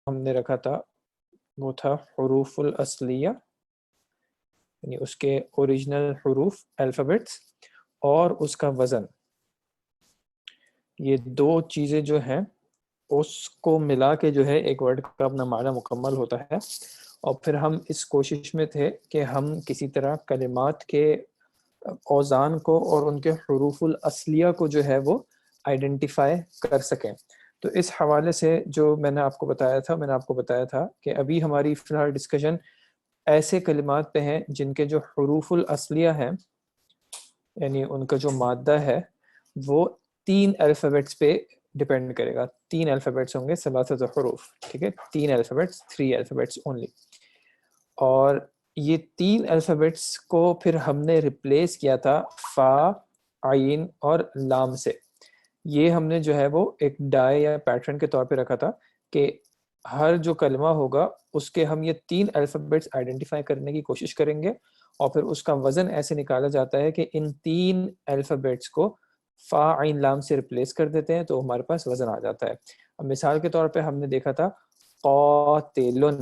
ہم نے رکھا تھا وہ تھا حروف الاصلیہ، یعنی اس کے اوریجنل حروف الفابیٹس، اور اس کا وزن. یہ دو چیزیں جو ہیں اس کو ملا کے جو ہے ایک ورڈ کا اپنا معنی مکمل ہوتا ہے. اور پھر ہم اس کوشش میں تھے کہ ہم کسی طرح کلمات کے اوزان کو اور ان کے حروف الاصلیہ کو جو ہے وہ آئیڈینٹیفائی کر سکیں. تو اس حوالے سے جو میں نے آپ کو بتایا تھا کہ ابھی ہماری فی الحال ڈسکشن ایسے کلمات پہ ہیں جن کے جو حروف الاصلیہ ہیں، یعنی ان کا جو مادہ ہے وہ 3 الفابیٹس پہ ڈیپینڈ کرے گا. 3 الفابیٹس ہوں گے، ثلاثۃ حروف، ٹھیک ہے، 3 الفابیٹس، 3 الفابیٹس اونلی. اور یہ 3 الفابیٹس کو پھر ہم نے ریپلیس کیا تھا فا، عین اور لام سے. یہ ہم نے جو ہے وہ ایک ڈائی یا پیٹرن کے طور پہ رکھا تھا کہ ہر جو کلمہ ہوگا اس کے ہم یہ 3 الفابیٹس آئیڈینٹیفائی کرنے کی کوشش کریں گے، اور پھر اس کا وزن ایسے نکالا جاتا ہے کہ ان 3 الفابیٹس کو فا، عین، لام سے ریپلیس کر دیتے ہیں تو ہمارے پاس وزن آ جاتا ہے. اب مثال کے طور پہ ہم نے دیکھا تھا قاتلن.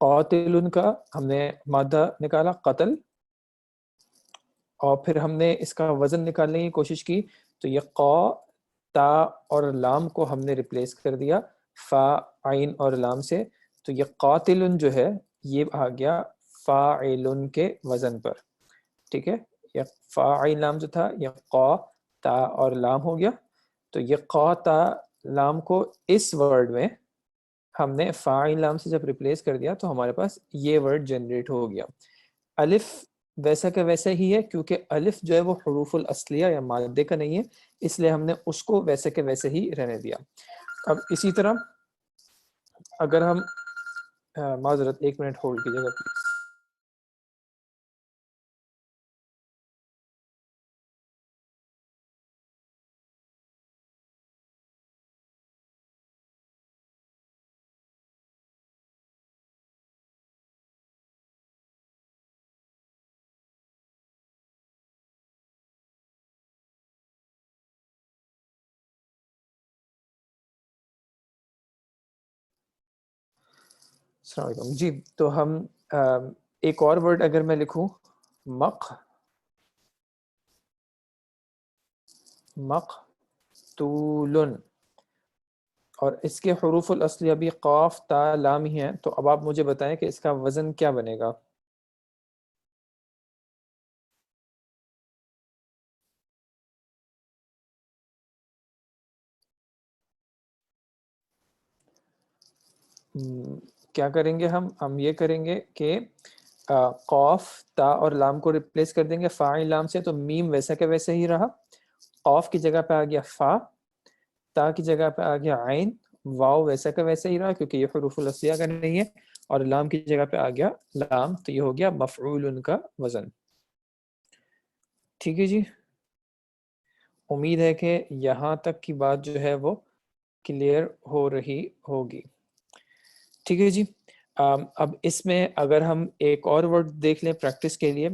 قاتلن کا ہم نے مادہ نکالا قتل، اور پھر ہم نے اس کا وزن نکالنے کی کوشش کی تو یہ قا، تا اور لام کو ہم نے ریپلیس کر دیا فا، عین اور لام سے. تو یہ قاتلن جو ہے یہ آ گیا فاعلن کے وزن پر، ٹھیک ہے. یہ فا، عین، لام جو تھا یہ قا، تا اور لام ہو گیا. تو یہ قا، تا، لام کو اس ورڈ میں ہم نے فا، عین، لام سے جب ریپلیس کر دیا تو ہمارے پاس یہ ورڈ جنریٹ ہو گیا. الف ویسا کا ویسا ہی ہے، کیونکہ الف جو ہے وہ حروف الاصلیہ یا مادے کا نہیں ہے، اس لیے ہم نے اس کو ویسے کے ویسے ہی رہنے دیا. اب اسی طرح اگر ہم معذرت 1 منٹ ہولڈ کیجیے گا پلیز. السلام علیکم جی. تو ہم ایک اور ورڈ اگر میں لکھوں مقتولن، اور اس کے حروف الاصلی ابھی قاف، تا، لام ہی ہیں، تو اب آپ مجھے بتائیں کہ اس کا وزن کیا بنے گا. کیا کریں گے ہم یہ کریں گے کہ قاف، تا اور لام کو ریپلیس کر دیں گے فا، عین، لام سے، تو میم ویسا کہ ویسا ہی رہا. قاف کی جگہ پہ آ گیا فا، تا کی جگہ پہ آ گیا عین، واو ویسا کا ویسا ہی رہا کیونکہ یہ حروف الاصلیہ کا نہیں ہے، اور لام کی جگہ پہ آ گیا لام، تو یہ ہو گیا مفعول ان کا وزن. ٹھیک ہے جی، امید ہے کہ یہاں تک کی بات جو ہے وہ کلیئر ہو رہی ہوگی. ٹھیک ہے جی. اب اس میں اگر ہم ایک اور ورڈ دیکھ لیں پریکٹس کے لیے،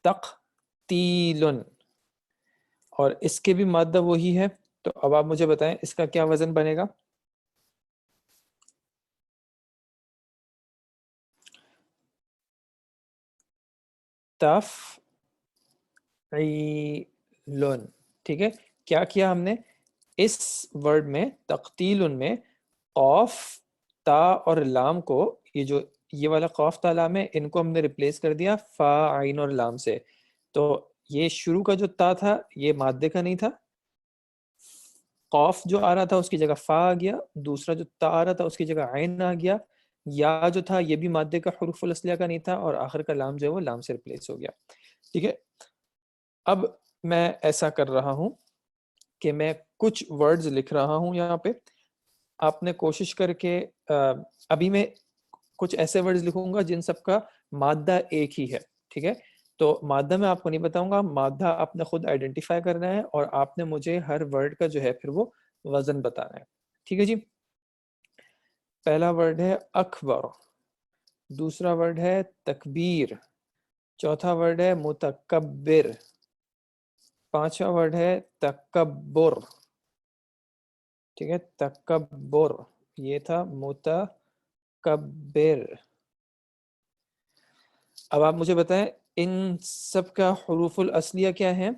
تقتیلن، اور اس کے بھی مادہ وہی ہے، تو اب آپ مجھے بتائیں اس کا کیا وزن بنے گا. تفعیلن، ٹھیک ہے. کیا کیا ہم نے اس ورڈ میں تقتیلن میں قاف، تا اور لام کو، یہ والا قاف، تا، لام ہے، ان کو ہم نے ریپلیس کر دیا فا، عین اور لام سے. تو یہ شروع کا جو تا تھا یہ مادے کا نہیں تھا، قاف جو آ رہا تھا اس کی جگہ فا آ گیا، دوسرا جو تا آ رہا تھا اس کی جگہ عین آ گیا، یا جو تھا یہ بھی مادے کا حروف الاصلیہ کا نہیں تھا، اور آخر کا لام جو ہے وہ لام سے ریپلیس ہو گیا. ٹھیک ہے. اب میں ایسا کر رہا ہوں کہ میں کچھ ورڈز لکھ رہا ہوں یہاں پہ، آپ نے کوشش کر کے ابھی میں کچھ ایسے ورڈز لکھوں گا جن سب کا مادہ ایک ہی ہے. ٹھیک ہے. تو مادہ میں آپ کو نہیں بتاؤں گا، مادہ آپ نے خود آئیڈینٹیفائی کرنا ہے، اور آپ نے مجھے ہر ورڈ کا جو ہے پھر وہ وزن بتانا ہے. ٹھیک ہے جی. پہلا ورڈ ہے اکبر، دوسرا ورڈ ہے تکبیر، چوتھا ورڈ ہے متکبر، پانچواں ورڈ ہے تکبر. ٹھیک ہے، تکبر. یہ تھا متکبر. اب آپ مجھے بتائیں ان سب کا حروف الاصلیہ کیا ہے؟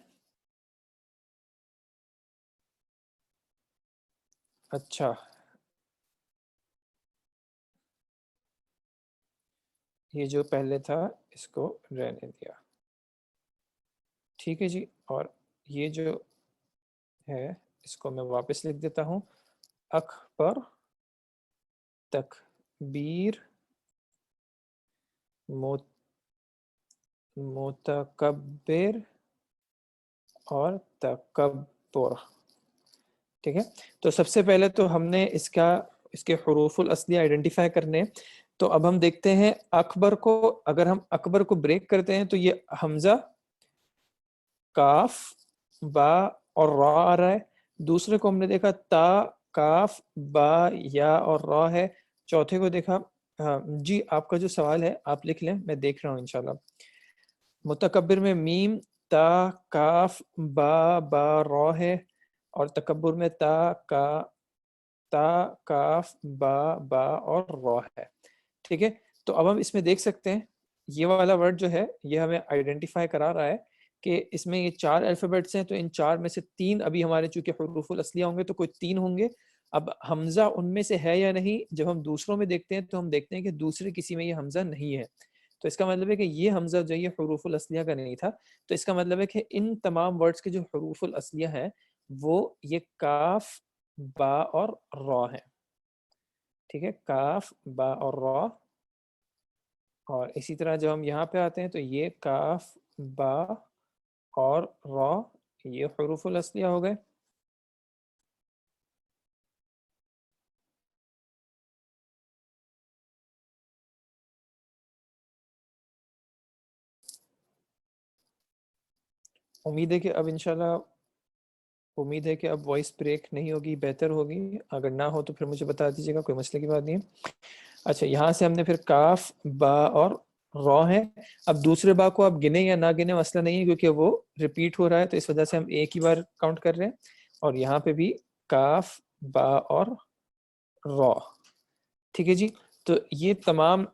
اچھا یہ جو پہلے تھا اس کو رہنے دیا. ٹھیک ہے جی. اور یہ جو ہے اس کو میں واپس لکھ دیتا ہوں. اکبر، تکبیر، متکبر اور تکبر. ٹھیک ہے. تو سب سے پہلے تو ہم نے اس کے حروف الاصلی آئیڈینٹیفائی کرنے. تو اب ہم دیکھتے ہیں اکبر کو، اگر ہم اکبر کو بریک کرتے ہیں تو یہ حمزہ، کاف، با اور را آ رہا ہے. دوسرے کو ہم نے دیکھا تا، کاف، با، یا اور را ہے. چوتھے کو دیکھا جی آپ کا جو سوال ہے آپ لکھ لیں، میں دیکھ رہا ہوں انشاءاللہ. متکبر میں میم، تا، کاف، با را ہے. اور تکبر میں تا، کاف، با اور را ہے. ٹھیک ہے. تو اب ہم اس میں دیکھ سکتے ہیں یہ والا ورڈ جو ہے یہ ہمیں آئیڈینٹیفائی کرا رہا ہے کہ اس میں یہ 4 الفابیٹس ہیں. تو ان 4 میں سے 3 ابھی ہمارے چونکہ حروف الاصلیہ ہوں گے تو کوئی 3 ہوں گے. اب حمزہ ان میں سے ہے یا نہیں، جب ہم دوسروں میں دیکھتے ہیں تو ہم دیکھتے ہیں کہ دوسرے کسی میں یہ حمزہ نہیں ہے. تو اس کا مطلب ہے کہ یہ حمزہ جو یہ حروف الاصلیہ کا نہیں تھا. تو اس کا مطلب ہے کہ ان تمام ورڈز کے جو حروف الاصلیہ ہیں وہ یہ کاف، با اور را ہیں. ٹھیک ہے. کاف، با اور را. اور اسی طرح جب ہم یہاں پہ آتے ہیں تو یہ کاف، با اور را یہ حروف الاصلیہ ہو گئے. امید ہے کہ اب انشاءاللہ امید ہے کہ اب وائس بریک نہیں ہوگی، بہتر ہوگی. اگر نہ ہو تو پھر مجھے بتا دیجیے گا، کوئی مسئلے کی بات نہیں ہے. اچھا یہاں سے ہم نے پھر کاف، با اور را ہے. اب دوسرے با کو آپ گنے یا نہ گنے مسئلہ نہیں ہے کیونکہ وہ ریپیٹ ہو رہا ہے تو اس وجہ سے ہم ایک ہی بار کاؤنٹ کر رہے ہیں. اور یہاں پہ بھی کاف، با اور را. ٹھیک ہے جی. تو یہ تمام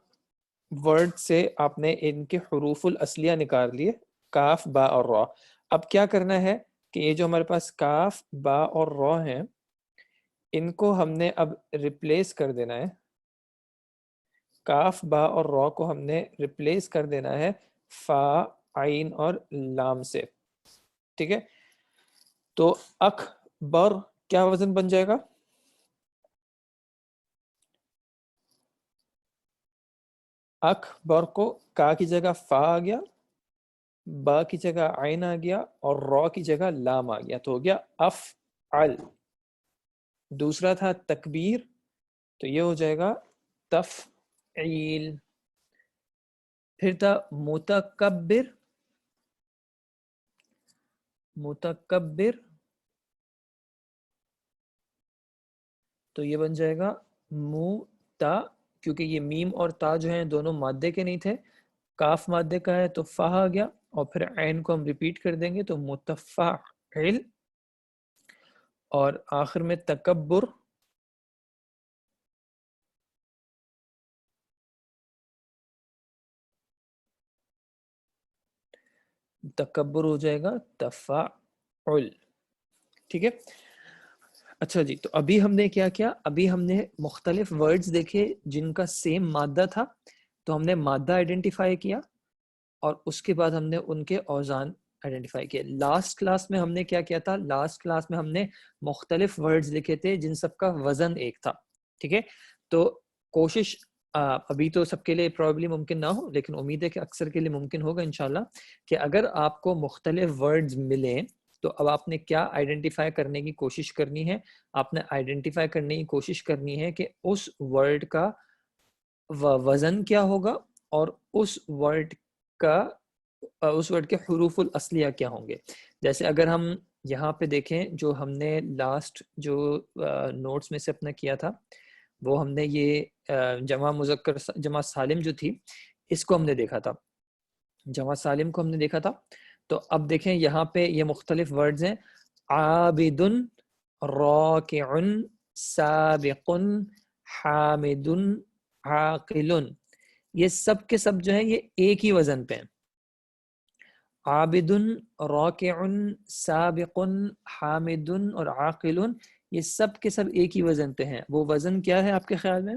ورڈ سے آپ نے ان کے حروف الاصلیہ نکال لیے، کاف، با اور را. اب کیا کرنا ہے کہ یہ جو ہمارے پاس کاف، با اور را ہیں ان کو ہم نے اب ریپلیس کر دینا ہے. کاف، با اور را کو ہم نے ریپلیس کر دینا ہے فا، عین اور لام سے. ٹھیک ہے. تو اکبر کیا وزن بن جائے گا؟ اکبر کو کا کی جگہ فا آ گیا، با کی جگہ عین آ گیا اور را کی جگہ لام آ گیا تو ہو گیا افعل. دوسرا تھا تکبیر تو یہ ہو جائے گا تفعیل. پھر تھا متکبر، متکبر تو یہ بن جائے گا موتا، کیونکہ یہ میم اور تا جو ہیں دونوں مادے کے نہیں تھے. کاف مادے کا ہے تو فا آ گیا اور پھر عین کو ہم ریپیٹ کر دیں گے تو متفعل. اور آخر میں تکبر، تکبر ہو جائے گا تفعل. ٹھیک ہے. اچھا جی. تو ابھی ہم نے کیا کیا؟ ابھی ہم نے مختلف ورڈز دیکھے جن کا سیم مادہ تھا تو ہم نے مادہ آئیڈینٹیفائی کیا اور اس کے بعد ہم نے ان کے اوزان آئیڈینٹیفائی کیا. لاسٹ کلاس میں ہم نے کیا کیا تھا؟ لاسٹ کلاس میں ہم نے مختلف ورڈز لکھے تھے جن سب کا وزن ایک تھا. ٹھیک ہے. تو کوشش ابھی تو سب کے لیے پرابلی ممکن نہ ہو لیکن امید ہے کہ اکثر کے لیے ممکن ہوگا انشاءاللہ کہ اگر آپ کو مختلف ورڈز ملیں تو اب آپ نے کیا آئیڈینٹیفائی کرنے کی کوشش کرنی ہے؟ آپ نے آئیڈینٹیفائی کرنے کی کوشش کرنی ہے کہ اس ورڈ کا وزن کیا ہوگا اور اس ورڈ کے حروف الاصلیہ کیا ہوں گے. جیسے اگر ہم یہاں پہ دیکھیں جو ہم نے لاسٹ جو نوٹس میں سے اپنا کیا تھا وہ ہم نے یہ جمع مذکر جمع سالم جو تھی اس کو ہم نے دیکھا تھا، جمع سالم کو ہم نے دیکھا تھا. تو اب دیکھیں یہاں پہ یہ مختلف ورڈز ہیں، عابد، راکع، سابق، حامدن، عاقلن، یہ سب کے سب جو ہیں یہ ایک ہی وزن پہ ہیں. عابدن، راکعن، سابقن، حامدن اور عاقلن، یہ سب کے سب ایک ہی وزن پہ ہیں. وہ وزن کیا ہے آپ کے خیال میں؟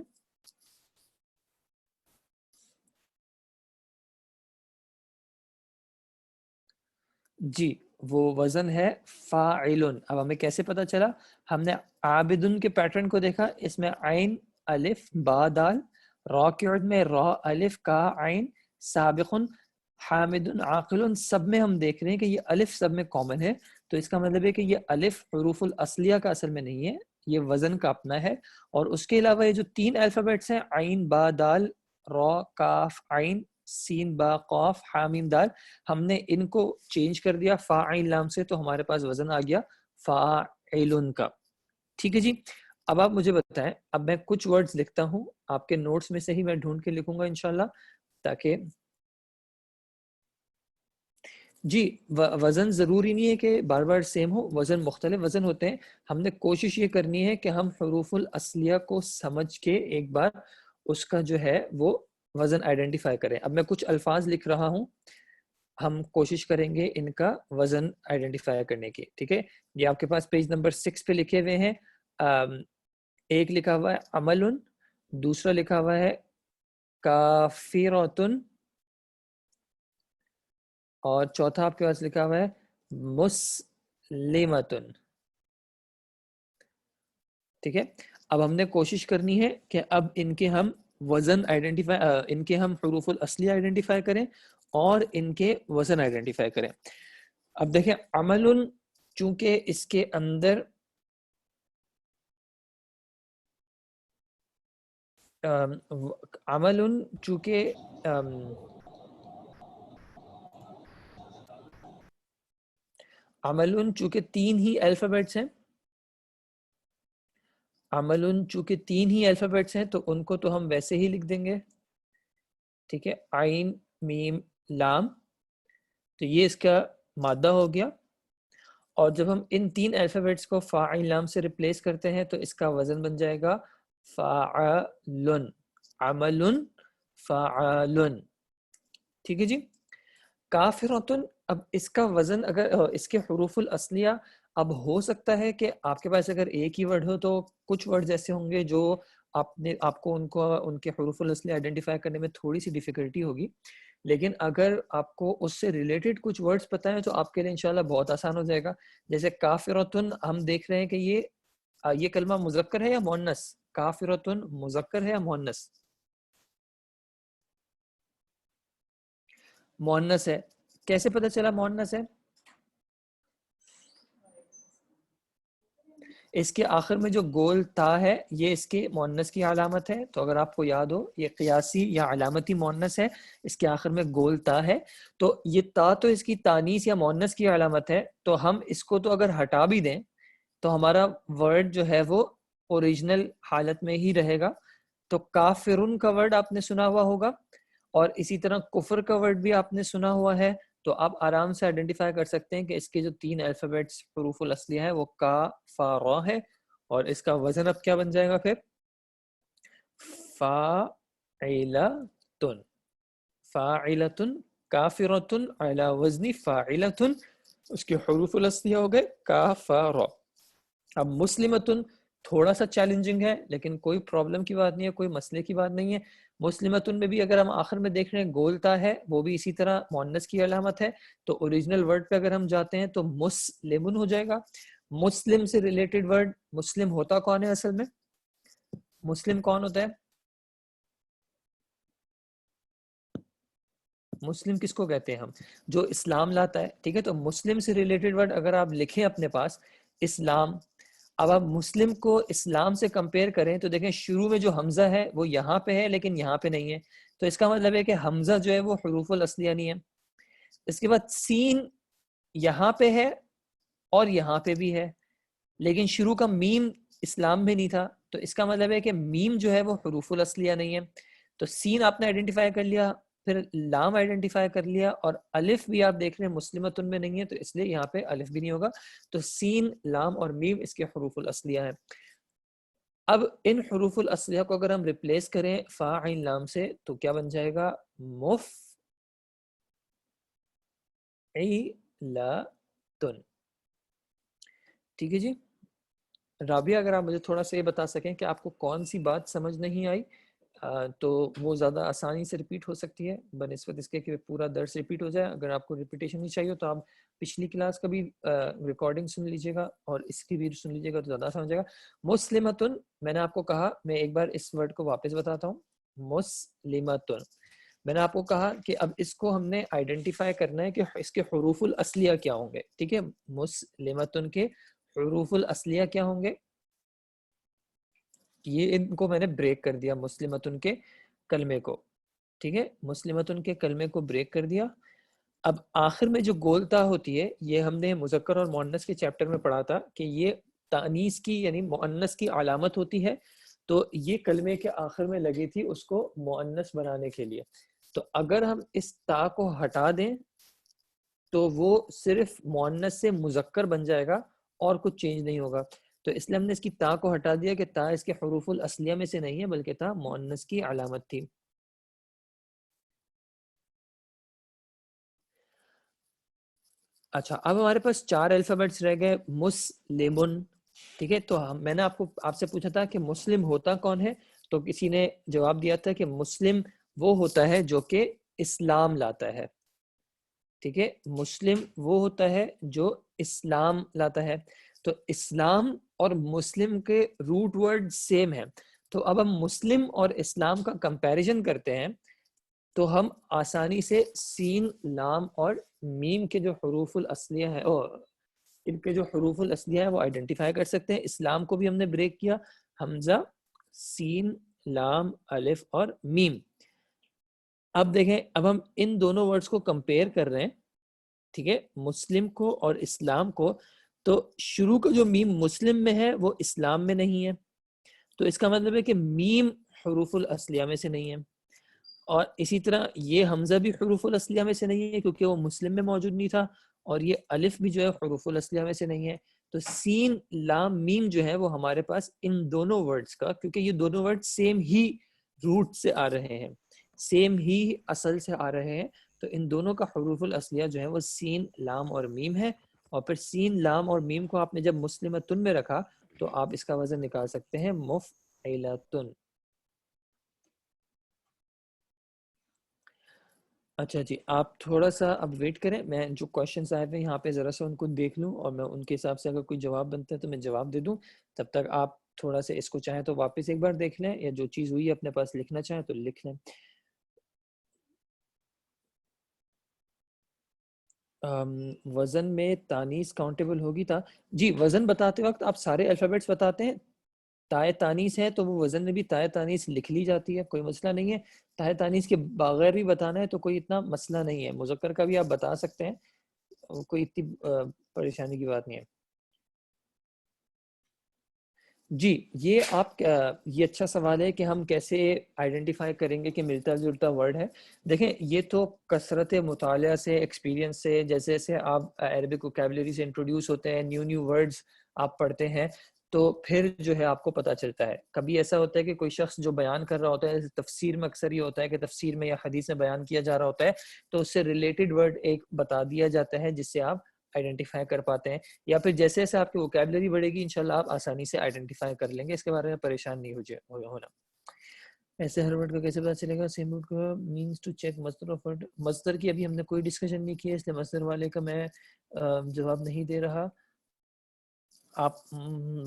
جی وہ وزن ہے فاعلن. اب ہمیں کیسے پتا چلا؟ ہم نے عابدن کے پیٹرن کو دیکھا، اس میں عین الف با دال، راکعن میں را الف کا عین، سابقن، حامدن، عاقلن، سب میں ہم دیکھ رہے ہیں کہ یہ الف سب میں کامن ہے. تو اس کا مطلب ہے کہ یہ الف حروف الاصلیہ کا اصل میں نہیں ہے، یہ وزن کا اپنا ہے. اور اس کے علاوہ یہ جو 3 الفابیٹس ہیں، عین با دال، را کاف عین، سین با قاف حامیم دال، ہم نے ان کو چینج کر دیا فاعل لام سے، تو ہمارے پاس وزن آ گیا فاعلن کا. ٹھیک ہے جی. اب آپ مجھے بتائیں، اب میں کچھ ورڈز لکھتا ہوں آپ کے نوٹس میں سے ہی میں ڈھونڈ کے لکھوں گا انشاءاللہ، تاکہ جی وزن ضروری نہیں ہے کہ بار بار سیم ہو، وزن مختلف وزن ہوتے ہیں. ہم نے کوشش یہ کرنی ہے کہ ہم حروف الاصلیہ کو سمجھ کے ایک بار اس کا جو ہے وہ وزن آئیڈینٹیفائی کریں. اب میں کچھ الفاظ لکھ رہا ہوں، ہم کوشش کریں گے ان کا وزن آئیڈینٹیفائی کرنے کی. ٹھیک ہے، یہ آپ کے پاس پیج نمبر 6 پہ لکھے ہوئے ہیں. ایک لکھا ہوا ہے عملن، دوسرا لکھا ہوا ہے کافرتن، اور چوتھا آپ کے پاس لکھا ہوا ہے مسلمتن. ٹھیک ہے، اب ہم نے کوشش کرنی ہے کہ اب ان کے ہم وزن آئیڈینٹیفائی، ان کے ہم حروف الاصلی آئیڈینٹیفائی کریں اور ان کے وزن آئیڈینٹیفائی کریں. اب دیکھیں عمل، چونکہ اس کے اندر عمل، چونکہ عمل چونکہ 3 ہی الفابیٹس ہیں، عمل چونکہ 3 ہی الفابیٹس ہیں تو ان کو تو ہم ویسے ہی لکھ دیں گے. ٹھیک ہے، عین میم لام، تو یہ اس کا مادہ ہو گیا. اور جب ہم ان 3 الفابیٹس کو فاعل لام سے ریپلیس کرتے ہیں تو اس کا وزن بن جائے گا فاعلن، عمل فاعلن. ٹھیک ہے جی. کافرتن، اب اس کا وزن اگر اس کے حروف الاصلیہ، اب ہو سکتا ہے کہ آپ کے پاس اگر ایک ہی ورڈ ہو تو کچھ ورڈز ایسے ہوں گے جو آپ کو ان کے حروف الاصلیہ آئیڈینٹیفائی کرنے میں تھوڑی سی ڈیفیکلٹی ہوگی. لیکن اگر آپ کو اس سے ریلیٹڈ کچھ ورڈز پتہ ہیں تو آپ کے لیے انشاءاللہ بہت آسان ہو جائے گا. جیسے کافرتن، ہم دیکھ رہے ہیں کہ یہ کلمہ مذکر ہے یا مؤنث؟ کافرتن مذکر ہے یا مؤنث؟ مؤنث ہے. کیسے پتہ چلا مؤنث ہے؟ اس کے آخر میں جو گول تا ہے یہ اس کے مؤنث کی علامت ہے. تو اگر آپ کو یاد ہو یہ قیاسی یا علامتی مؤنث ہے، اس کے آخر میں گول تا ہے، تو یہ تا تو اس کی تانیث یا مؤنث کی علامت ہے. تو ہم اس کو تو اگر ہٹا بھی دیں تو ہمارا ورڈ جو ہے وہ اوریجنل حالت میں ہی رہے گا. تو کافرن کا ورڈ آپ نے سنا ہوا ہوگا، اور اسی طرح کفر کا ورڈ بھی آپ نے سنا ہوا ہے. تو آپ آرام سے آئیڈینٹیفائی کر سکتے ہیں کہ اس کے جو 3 الفابیٹس حروف الاصلیہ ہیں وہ کا فا را ہے. اور اس کا وزن اب کیا بن جائے گا؟ پھر فاعلتن، فاعلتن، کافرتن علی وزن فاعلتن، اس کے حروف الاصلیہ ہو گئے کا فا را. اب مسلمتن تھوڑا سا چیلنجنگ ہے، لیکن کوئی پرابلم کی بات نہیں ہے، کوئی مسئلے کی بات نہیں ہے. مسلمتن میں بھی اگر ہم آخر میں دیکھ رہے ہیں گولتا ہے، وہ بھی اسی طرح مؤنث کی علامت ہے. تو اوریجنل ورڈ پہ اگر ہم جاتے ہیں تو مسلمن ہو جائے گا. مسلم سے ریلیٹڈ ورڈ، مسلم ہوتا کون ہے اصل میں؟ مسلم کون ہوتا ہے؟ مسلم کس کو کہتے ہیں ہم؟ جو اسلام لاتا ہے. ٹھیک ہے، تو مسلم سے ریلیٹڈ ورڈ اگر آپ لکھیں اپنے پاس اسلام. اب آپ مسلم کو اسلام سے کمپیئر کریں تو دیکھیں شروع میں جو حمزہ ہے وہ یہاں پہ ہے لیکن یہاں پہ نہیں ہے. تو اس کا مطلب ہے کہ حمزہ جو ہے وہ حروف الاصلیہ نہیں ہے. اس کے بعد سین یہاں پہ ہے اور یہاں پہ بھی ہے، لیکن شروع کا میم اسلام میں نہیں تھا. تو اس کا مطلب ہے کہ میم جو ہے وہ حروف الاصلیہ نہیں ہے. تو سین آپ نے آئیڈینٹیفائی کر لیا، پھر لام آئیڈینٹیفائی کر لیا، اور الف بھی آپ دیکھ رہے ہیں مسلمتن میں نہیں ہے، تو اس لیے یہاں پہ الف بھی نہیں ہوگا. تو سین، لام اور میم اس کے حروف الاصلیہ ہیں. اب ان حروف الاصلیہ کو اگر ہم ریپلیس کریں فا عین لام سے تو کیا بن جائے گا؟ مفعلۃ. ٹھیک ہے جی. رابعہ اگر آپ مجھے تھوڑا سا یہ بتا سکیں کہ آپ کو کون سی بات سمجھ نہیں آئی تو وہ زیادہ آسانی سے ریپیٹ ہو سکتی ہے بنسبت اس کے کہ پورا درس ریپیٹ ہو جائے. اگر آپ کو ریپیٹیشن نہیں چاہیے تو آپ پچھلی کلاس کا بھی ریکارڈنگ سن لیجیے گا اور اس کی بھی سن لیجیے گا تو زیادہ آسان ہو جائے گا. مسلمتن میں نے آپ کو کہا، میں ایک بار اس ورڈ کو واپس بتاتا ہوں. مسلمتن میں نے آپ کو کہا کہ اب اس کو ہم نے آئیڈینٹیفائی کرنا ہے کہ اس کے حروف الاصلیہ کیا ہوں گے. ٹھیک ہے، مسلمتن کے حروف الاصلیہ کیا ہوں گے. یہ ان کو میں نے بریک کر دیا مسلمتن کے کلمے کو. ٹھیک ہے، مسلمتن کے کلمے کو بریک کر دیا. اب آخر میں جو گولتا ہوتی ہے، یہ ہم نے مذکر اور مؤنث کے چیپٹر میں پڑھا تھا کہ یہ تانیث کی یعنی مؤنث کی علامت ہوتی ہے. تو یہ کلمے کے آخر میں لگی تھی اس کو مؤنث بنانے کے لیے. تو اگر ہم اس تا کو ہٹا دیں تو وہ صرف مؤنث سے مذکر بن جائے گا اور کچھ چینج نہیں ہوگا. تو اس لیے ہم نے اس کی تا کو ہٹا دیا کہ تا اس کے حروف الاصلیہ میں سے نہیں ہے بلکہ تا مؤنث کی علامت تھی. اچھا، اب ہمارے پاس 4 الفابیٹس رہ گئے. مسلمن. ٹھیک ہے، تو میں نے آپ سے پوچھا تھا کہ مسلم ہوتا کون ہے، تو کسی نے جواب دیا تھا کہ مسلم وہ ہوتا ہے جو کہ اسلام لاتا ہے. ٹھیک ہے، مسلم وہ ہوتا ہے جو اسلام لاتا ہے. تو اسلام اور مسلم کے روٹ ورڈ سیم ہے. تو اب ہم مسلم اور اسلام کا کمپیریزن کرتے ہیں تو ہم آسانی سے سین، لام اور میم کے جو حروف الاصلیہ ہیں ان کے جو حروف الاصلیہ ہیں وہ آئیڈینٹیفائی کر سکتے ہیں. اسلام کو بھی ہم نے بریک کیا، حمزہ، سین، لام، الف اور میم. اب دیکھیں، اب ہم ان دونوں ورڈز کو کمپیئر کر رہے ہیں. ٹھیک ہے، مسلم کو اور اسلام کو. تو شروع کا جو میم مسلم میں ہے وہ اسلام میں نہیں ہے. تو اس کا مطلب ہے کہ میم حروف الاصلیہ میں سے نہیں ہے. اور اسی طرح یہ حمزہ بھی حروف الاصلیہ میں سے نہیں ہے کیونکہ وہ مسلم میں موجود نہیں تھا. اور یہ الف بھی جو ہے حروف الاصلیہ میں سے نہیں ہے. تو سین، لام، میم جو ہے وہ ہمارے پاس ان دونوں ورڈز کا، کیونکہ یہ دونوں ورڈ سیم ہی روٹ سے آ رہے ہیں، سیم ہی اصل سے آ رہے ہیں. تو ان دونوں کا حروف الاصلیہ جو ہے وہ سین، لام اور میم ہے. اور پھر سین، لام اور میم کو آپ نے جب مسلمتن میں رکھا تو آپ اس کا وزن نکال سکتے ہیں مفعلۃ. اچھا جی، آپ تھوڑا سا اب ویٹ کریں، میں جو کوشچنس آئے ہوئے یہاں پہ ذرا سا ان کو دیکھ لوں اور میں ان کے حساب سے اگر کوئی جواب بنتا ہے تو میں جواب دے دوں. تب تک آپ تھوڑا سا اس کو چاہیں تو واپس ایک بار دیکھ لیں، یا جو چیز ہوئی ہے اپنے پاس لکھنا چاہیں تو لکھ لیں. وزن میں تانیث کاؤنٹیبل ہوگی تا؟ جی، وزن بتاتے وقت آپ سارے الفابیٹس بتاتے ہیں. تائے تانیث ہے تو وہ وزن میں بھی تائے تانیث لکھ لی جاتی ہے، کوئی مسئلہ نہیں ہے. تائے تانیث کے بغیر بھی بتانا ہے تو کوئی اتنا مسئلہ نہیں ہے. مذکر کا بھی آپ بتا سکتے ہیں، کوئی اتنی پریشانی کی بات نہیں ہے. جی، یہ اچھا سوال ہے کہ ہم کیسے آئیڈینٹیفائی کریں گے کہ ملتا جلتا ورڈ ہے. دیکھیں، یہ تو کثرت مطالعہ سے، ایکسپیرینس سے، جیسے جیسے آپ عربک وکیبلری سے انٹروڈیوس ہوتے ہیں، نیو ورڈز آپ پڑھتے ہیں تو پھر جو ہے آپ کو پتہ چلتا ہے. کبھی ایسا ہوتا ہے کہ کوئی شخص جو بیان کر رہا ہوتا ہے، تفسیر میں اکثر یہ ہوتا ہے کہ تفسیر میں یا حدیث میں بیان کیا جا رہا ہوتا ہے تو اس سے ریلیٹڈ ورڈ ایک بتا دیا جاتا ہے جس سے آپ آئیڈینٹیفائی کر پاتے ہیں. یا پھر جیسے جیسے آپ کی ووکیبلری بڑھے گی انشاءاللہ آپ آسانی سے آئیڈینٹیفائی کر لیں گے، اس کے بارے میں پریشان نہیں ہونا. ایسے ہر ورڈ کا کیسے پتا چلے گا؟ سیم ورڈ کا مینز ٹو چیک مصدر آف ورڈ. مصدر کی ابھی ہم نے کوئی ڈسکشن نہیں کی ہے، اس لیے مصدر والے کا میں جواب نہیں دے رہا. آپ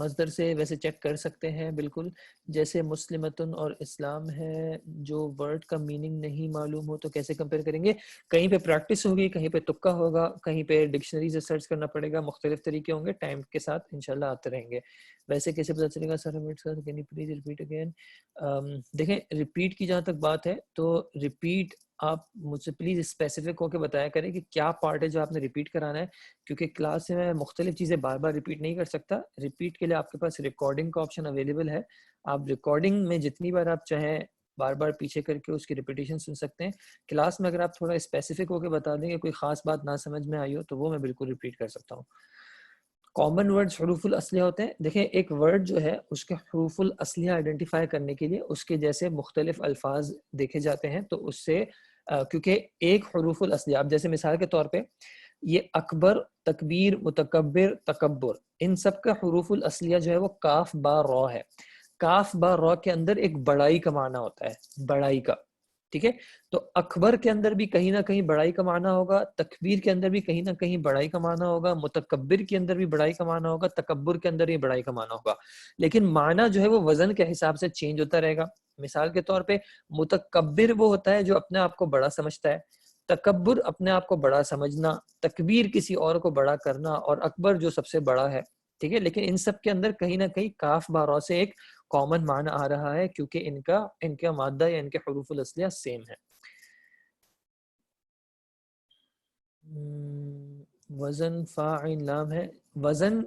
مصدر سے ویسے چیک کر سکتے ہیں بالکل، جیسے مسلمتن اور اسلام ہے. جو ورڈ کا میننگ نہیں معلوم ہو تو کیسے کمپیئر کریں گے؟ کہیں پہ پریکٹس ہوگی، کہیں پہ تکا ہوگا، کہیں پہ ڈکشنری سے سرچ کرنا پڑے گا. مختلف طریقے ہوں گے، ٹائم کے ساتھ انشاءاللہ آتے رہیں گے. ویسے کیسے پتہ چلے گا sir? Can you please repeat again? دیکھیں، ریپیٹ کی جہاں تک بات ہے تو ریپیٹ آپ مجھ سے پلیز اسپیسیفک ہو کے بتایا کریں کہ کیا پارٹ ہے جو آپ نے ریپیٹ کرانا ہے، کیونکہ کلاس سے میں مختلف چیزیں بار بار ریپیٹ نہیں کر سکتا. ریپیٹ کے لیے آپ کے پاس ریکارڈنگ کا آپشن اویلیبل ہے. آپ ریکارڈنگ میں جتنی بار آپ چاہیں بار بار پیچھے کر کے اس کی ریپیٹیشن سن سکتے ہیں. کلاس میں اگر آپ تھوڑا اسپیسیفک ہو کے بتا دیں کہ کوئی خاص بات نہ سمجھ میں آئی ہو تو وہ میں بالکل ریپیٹ کر سکتا ہوں. کامن ورڈز حروف الاصلیہ ہوتے ہیں. دیکھیں ایک ورڈ جو ہے اس کے حروف الاصلیہ آئیڈینٹیفائی کرنے کے لیے اس کے جیسے مختلف الفاظ دیکھے جاتے ہیں, تو اس سے کیونکہ ایک حروف الاصلیہ, اب جیسے مثال کے طور پہ یہ اکبر, تکبیر, متکبر, تکبر, ان سب کا حروف الاصلیہ جو ہے وہ کاف با را ہے. کاف با را کے اندر ایک بڑائی کا معنی ہوتا ہے, بڑائی کا, ٹھیک ہے. تو اکبر کے اندر بھی کہیں نہ کہیں بڑائی کا معنی ہوگا, تکبیر کے اندر بھی کہیں نہ کہیں بڑائی کا معنی ہوگا, متکبر کے اندر بھی بڑائی کا معنی ہوگا, تکبر کے اندر بھی بڑائی کا معنی ہوگا, لیکن معنی جو ہے وہ وزن کے حساب سے چینج ہوتا رہے گا. مثال کے طور پہ متکبر وہ ہوتا ہے جو اپنے آپ کو بڑا سمجھتا ہے, تکبر اپنے آپ کو بڑا سمجھنا, تکبیر کسی اور کو بڑا کرنا, اور اکبر جو سب سے بڑا ہے, ٹھیک ہے. لیکن ان سب کے اندر کہیں نہ کہیں کاف با را سے ایک کامن معنی آ رہا ہے, کیونکہ ان کا مادہ یا ان کے حروف الاصلیہ سیم ہے. وزن فاعل لام ہے. وزن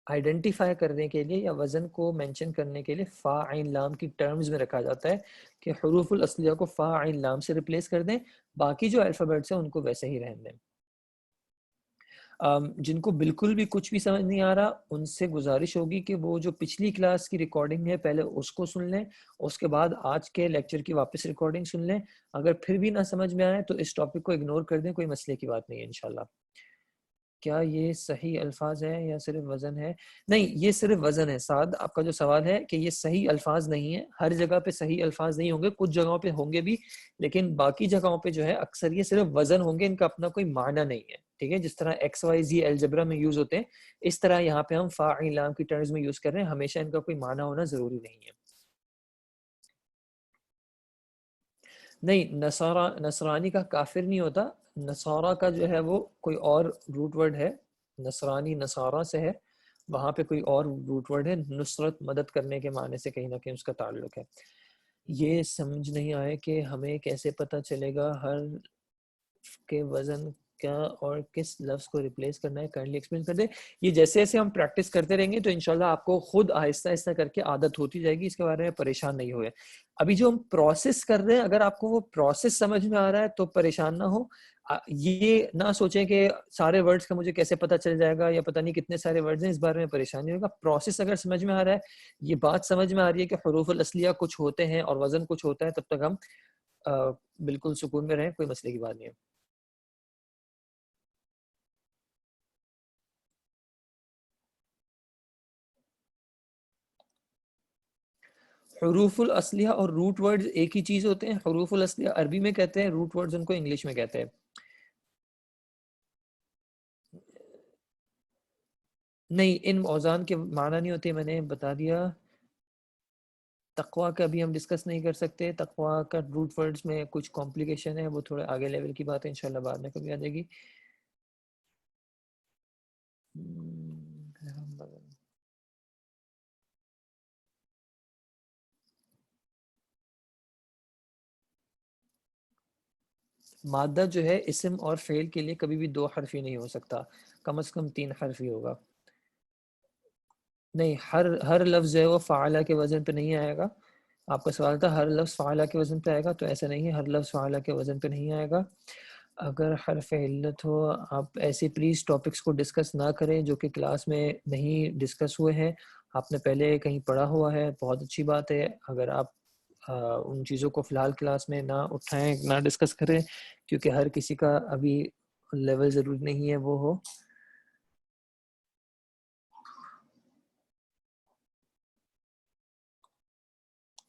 آئیڈینٹیفائی کرنے کے لیے یا وزن کو مینشن کرنے کے لیے فا عین لام کی ٹرمز میں رکھا جاتا ہے کہ حروف الاصلیہ کو فا عین لام سے ریپلیس کر دیں, باقی جو الفابیٹس ہیں ان کو ویسے ہی رہنے دیں. جن کو بالکل بھی کچھ بھی سمجھ نہیں آ رہا ان سے گزارش ہوگی کہ وہ جو پچھلی کلاس کی ریکارڈنگ ہے پہلے اس کو سن لیں, اس کے بعد آج کے لیکچر کی واپس ریکارڈنگ سن لیں. اگر پھر بھی نہ سمجھ میں آئے تو اس ٹاپک کو اگنور کر دیں, کوئی مسئلے کی بات نہیں ہے انشاءاللہ. کیا یہ صحیح الفاظ ہے یا صرف وزن ہے؟ نہیں, یہ صرف وزن ہے. سعد آپ کا جو سوال ہے کہ یہ صحیح الفاظ نہیں ہے, ہر جگہ پہ صحیح الفاظ نہیں ہوں گے, کچھ جگہوں پہ ہوں گے بھی, لیکن باقی جگہوں پہ جو ہے اکثر یہ صرف وزن ہوں گے, ان کا اپنا کوئی معنی نہیں ہے, ٹھیک ہے. جس طرح ایکس وائی زی الجبرا میں یوز ہوتے ہیں, اس طرح یہاں پہ ہم فاعل لام کی ٹرمز میں یوز کر رہے ہیں, ہمیشہ ان کا کوئی معنی ہونا ضروری نہیں ہے. نہیں, نصرانی کا کافر نہیں ہوتا. نصارہ کا جو ہے وہ کوئی اور روٹ ورڈ ہے, نصرانی نصارہ سے ہے, وہاں پہ کوئی اور روٹ ورڈ ہے, نصرت مدد کرنے کے معنی سے کہیں نہ کہیں اس کا تعلق ہے. یہ سمجھ نہیں آئے کہ ہمیں کیسے پتہ چلے گا ہر کے وزن کیا اور کس لفظ کو ریپلیس کرنا ہے, کائنڈلی ایکسپلین کر دیں. یہ جیسے جیسے ہم پریکٹس کرتے رہیں گے تو انشاءاللہ آپ کو خود آہستہ آہستہ کر کے عادت ہوتی جائے گی, اس کے بارے میں پریشان نہیں ہوئے. ابھی جو ہم پروسیس کر رہے ہیں, اگر آپ کو وہ پروسیس سمجھ میں آ رہا ہے تو پریشان نہ ہو. یہ نہ سوچیں کہ سارے ورڈز کا مجھے کیسے پتہ چل جائے گا یا پتہ نہیں کتنے سارے ورڈز ہیں, اس بارے میں پریشان نہیں ہوگا. پروسیس اگر سمجھ میں آ رہا ہے, یہ بات سمجھ میں آ رہی ہے کہ حروف الاصلیہ کچھ ہوتے ہیں اور وزن کچھ ہوتا ہے, تب تک ہم بالکل سکون میں رہیں, کوئی مسئلے کی بات نہیں ہے. حروف الاصلیہ اور روٹ ورڈز ایک ہی چیز ہوتے ہیں. حروف الاصلیہ عربی میں کہتے ہیں, روٹ ورڈز ان کو انگلش میں کہتے ہیں. نہیں, ان اوزان کے معنی نہیں ہوتے, میں نے بتا دیا. تقویٰ کا بھی ہم ڈسکس نہیں کر سکتے, تقویٰ کا روٹ ورڈز میں کچھ کمپلیکیشن ہے, وہ تھوڑے آگے لیول کی بات ہے, انشاءاللہ بعد میں کبھی آ جائے گی. مادہ جو ہے اسم اور فعل کے لیے کبھی بھی 2 حرفی نہیں ہو سکتا, کم از کم 3 حرفی ہوگا. نہیں, ہر لفظ جو ہے وہ فعلہ کے وزن پہ نہیں آئے گا. آپ کا سوال تھا ہر لفظ فعلہ کے وزن پہ آئے گا, تو ایسا نہیں ہے, ہر لفظ فعلہ کے وزن پہ نہیں آئے گا. اگر حرف علت ہو, آپ ایسے پلیز ٹاپکس کو ڈسکس نہ کریں جو کہ کلاس میں نہیں ڈسکس ہوئے ہیں. آپ نے پہلے کہیں پڑھا ہوا ہے, بہت اچھی بات ہے. اگر آپ ان چیزوں کو فی الحال کلاس میں نہ اٹھائیں, نہ ڈسکس کریں, کیونکہ ہر کسی کا ابھی لیول ضروری نہیں ہے وہ ہو.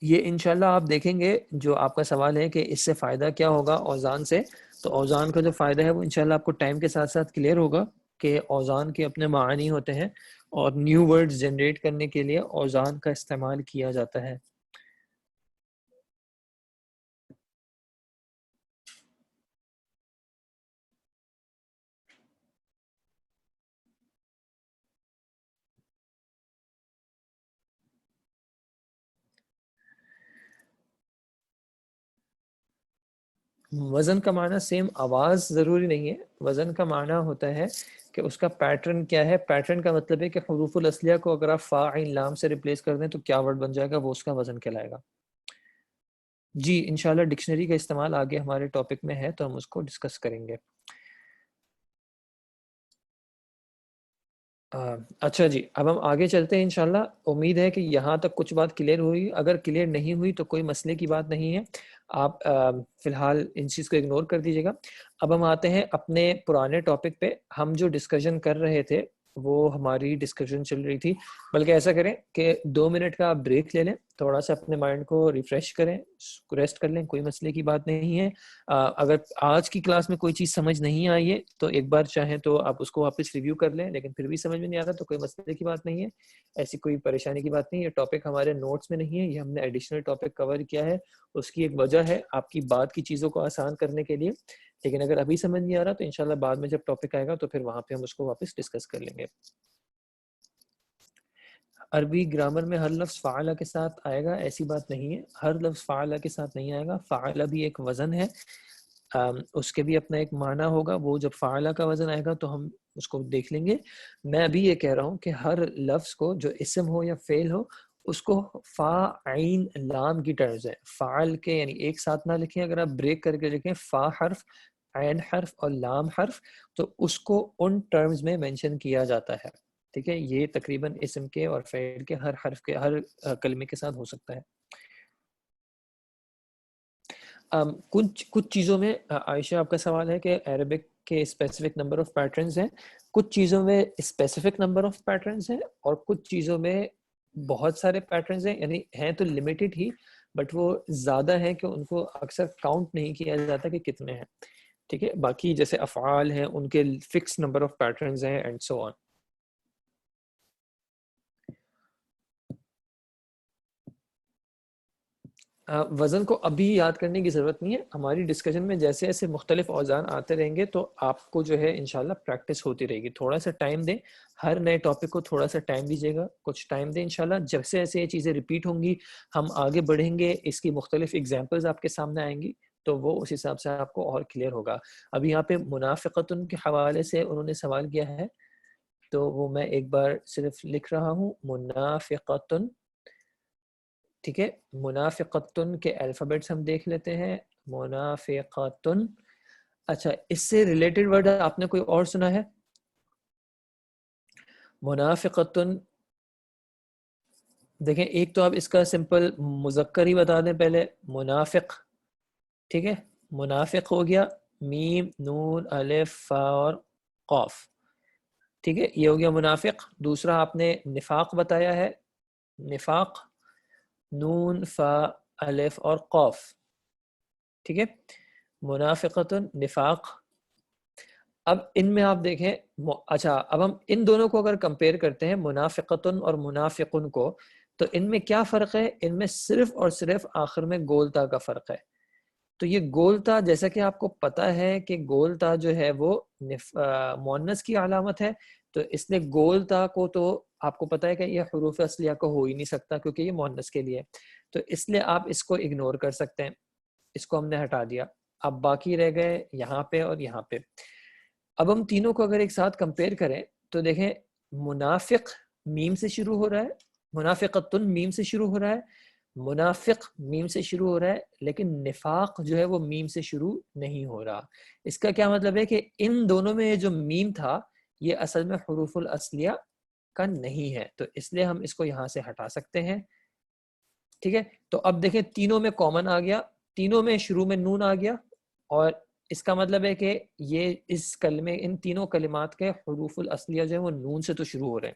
یہ انشاءاللہ آپ دیکھیں گے, جو آپ کا سوال ہے کہ اس سے فائدہ کیا ہوگا اوزان سے, تو اوزان کا جو فائدہ ہے وہ انشاءاللہ آپ کو ٹائم کے ساتھ ساتھ کلیئر ہوگا کہ اوزان کے اپنے معانی ہوتے ہیں, اور نیو ورڈز جنریٹ کرنے کے لیے اوزان کا استعمال کیا جاتا ہے. وزن کا معنی سیم آواز ضروری نہیں ہے. وزن کا معنی ہوتا ہے کہ اس کا پیٹرن کیا ہے. پیٹرن کا مطلب ہے کہ حروف الاصلیہ کو اگر آپ فا عین لام سے ریپلیس کر دیں تو کیا ورڈ بن جائے گا, وہ اس کا وزن کہلائے گا. جی انشاءاللہ ڈکشنری کا استعمال آگے ہمارے ٹاپک میں ہے, تو ہم اس کو ڈسکس کریں گے. اچھا جی، اب ہم آگے چلتے ہیں انشاءاللہ. امید ہے کہ یہاں تک کچھ بات کلیئر ہوئی. اگر کلیئر نہیں ہوئی تو کوئی مسئلے کی بات نہیں ہے, آپ فی الحال ان چیز کو اگنور کر دیجیے گا. اب ہم آتے ہیں اپنے پرانے ٹاپک پہ. ہم جو ڈسکشن کر رہے تھے وہ ہماری ڈسکشن چل رہی تھی, بلکہ ایسا کریں کہ 2 منٹ کا آپ بریک لے لیں, تھوڑا سا اپنے مائنڈ کو ریفریش کریں, ریسٹ کر لیں, کوئی مسئلے کی بات نہیں ہے. اگر آج کی کلاس میں کوئی چیز سمجھ نہیں آئی ہے تو ایک بار چاہیں تو آپ اس کو واپس ریویو کر لیں, لیکن پھر بھی سمجھ میں نہیں آ رہا تو کوئی مسئلے کی بات نہیں ہے, ایسی کوئی پریشانی کی بات نہیں. یہ ٹاپک ہمارے نوٹس میں نہیں ہے, یہ ہم نے ایڈیشنل ٹاپک کور کیا ہے. اس کی ایک وجہ ہے آپ کی بات کی چیزوں کو آسان کرنے کے لیے, لیکن اگر ابھی سمجھ نہیں آ رہا تو انشاءاللہ بعد میں جب ٹاپک آئے گا تو پھر وہاں پہ ہم اس کو واپس ڈسکس کر لیں گے. عربی گرامر میں ہر لفظ فعلہ کے ساتھ آئے گا ایسی بات نہیں ہے, ہر لفظ فعلہ کے ساتھ نہیں آئے گا. فعلہ بھی ایک وزن ہے, اس کے بھی اپنا ایک معنی ہوگا. وہ جب فعلہ کا وزن آئے گا تو ہم اس کو دیکھ لیں گے. میں ابھی یہ کہہ رہا ہوں کہ ہر لفظ کو جو اسم ہو یا فعل ہو اس کو فا عین لام کی ٹرمز ہے. فعل کے یعنی ایک ساتھ نہ لکھیں, اگر آپ بریک کر کے لکھیں فا حرف, عین حرف اور لام حرف, تو اس کو ان ٹرمز میں مینشن کیا جاتا ہے. ٹھیک ہے, یہ تقریباً اسم کے اور فعل کے ہر حرف کے ہر کلمے کے ساتھ ہو سکتا ہے. کچھ چیزوں میں عائشہ آپ کا سوال ہے کہ عربک کے اسپیسیفک نمبر آف پیٹرنز ہیں. کچھ چیزوں میں اسپیسیفک نمبر آف پیٹرنز ہیں اور کچھ چیزوں میں بہت سارے پیٹرنز ہیں, یعنی ہیں تو لمیٹڈ ہی, بٹ وہ زیادہ ہیں کہ ان کو اکثر کاؤنٹ نہیں کیا جاتا کہ کتنے ہیں. ٹھیک ہے, باقی جیسے افعال ہیں ان کے فکس نمبر آف پیٹرنز ہیں اینڈ سو آن. وزن کو ابھی یاد کرنے کی ضرورت نہیں ہے, ہماری ڈسکشن میں جیسے جیسے مختلف اوزان آتے رہیں گے تو آپ کو جو ہے انشاءاللہ پریکٹس ہوتی رہے گی. تھوڑا سا ٹائم دیں, ہر نئے ٹاپک کو تھوڑا سا ٹائم دیجیے گا, کچھ ٹائم دیں انشاءاللہ. جیسے ایسے یہ چیزیں ریپیٹ ہوں گی ہم آگے بڑھیں گے, اس کی مختلف ایگزامپلز آپ کے سامنے آئیں گی تو وہ اس حساب سے آپ کو اور کلیئر ہوگا. ابھی یہاں پہ منافقتن کے حوالے سے انہوں نے سوال کیا ہے, تو وہ میں ایک بار صرف لکھ رہا ہوں, منافقتن. ٹھیک ہے, منافقتن کے الفابیٹس ہم دیکھ لیتے ہیں. منافقتن, اچھا اس سے ریلیٹڈ ورڈ آپ نے کوئی اور سنا ہے؟ منافقتن, دیکھیں ایک تو آپ اس کا سمپل مذکر ہی بتا دیں پہلے, منافق. ٹھیک ہے, منافق ہو گیا, میم نون الف فا اور قاف. ٹھیک ہے, یہ ہو گیا منافق. دوسرا آپ نے نفاق بتایا ہے, نفاق نون فا الف اور قاف. ٹھیک ہے, منافقتن نفاق. اب ان میں آپ دیکھیں, اچھا اب ہم ان دونوں کو اگر کمپیئر کرتے ہیں منافقتن اور منافقن کو, تو ان میں کیا فرق ہے؟ ان میں صرف اور صرف آخر میں گولتا کا فرق ہے. تو یہ گولتا, جیسا کہ آپ کو پتا ہے کہ گولتا جو ہے وہ مؤنث کی علامت ہے, تو اس نے گولتا کو تو آپ کو پتا ہے کہ یہ حروف اصلیہ کو ہو ہی نہیں سکتا کیونکہ یہ مؤنث کے لیے, تو اس لیے آپ اس کو اگنور کر سکتے ہیں. اس کو ہم نے ہٹا دیا. اب باقی رہ گئے یہاں پہ اور یہاں پہ. اب ہم تینوں کو اگر ایک ساتھ کمپیئر کریں تو دیکھیں, منافق میم سے شروع ہو رہا ہے, منافقتن میم سے شروع ہو رہا ہے, منافق میم سے شروع ہو رہا ہے, لیکن نفاق جو ہے وہ میم سے شروع نہیں ہو رہا. اس کا کیا مطلب ہے کہ ان دونوں میں جو میم تھا یہ اصل میں حروف الاصلیہ کا نہیں ہے, تو اس لیے ہم اس کو یہاں سے ہٹا سکتے ہیں. ٹھیک ہے, تو اب دیکھیں تینوں میں کامن آ گیا, تینوں میں شروع میں نون آ گیا, اور اس کا مطلب ہے کہ یہ اس کلمے, ان تینوں کلمات کے حروف الاصلیہ جو ہے وہ نون سے تو شروع ہو رہے ہیں.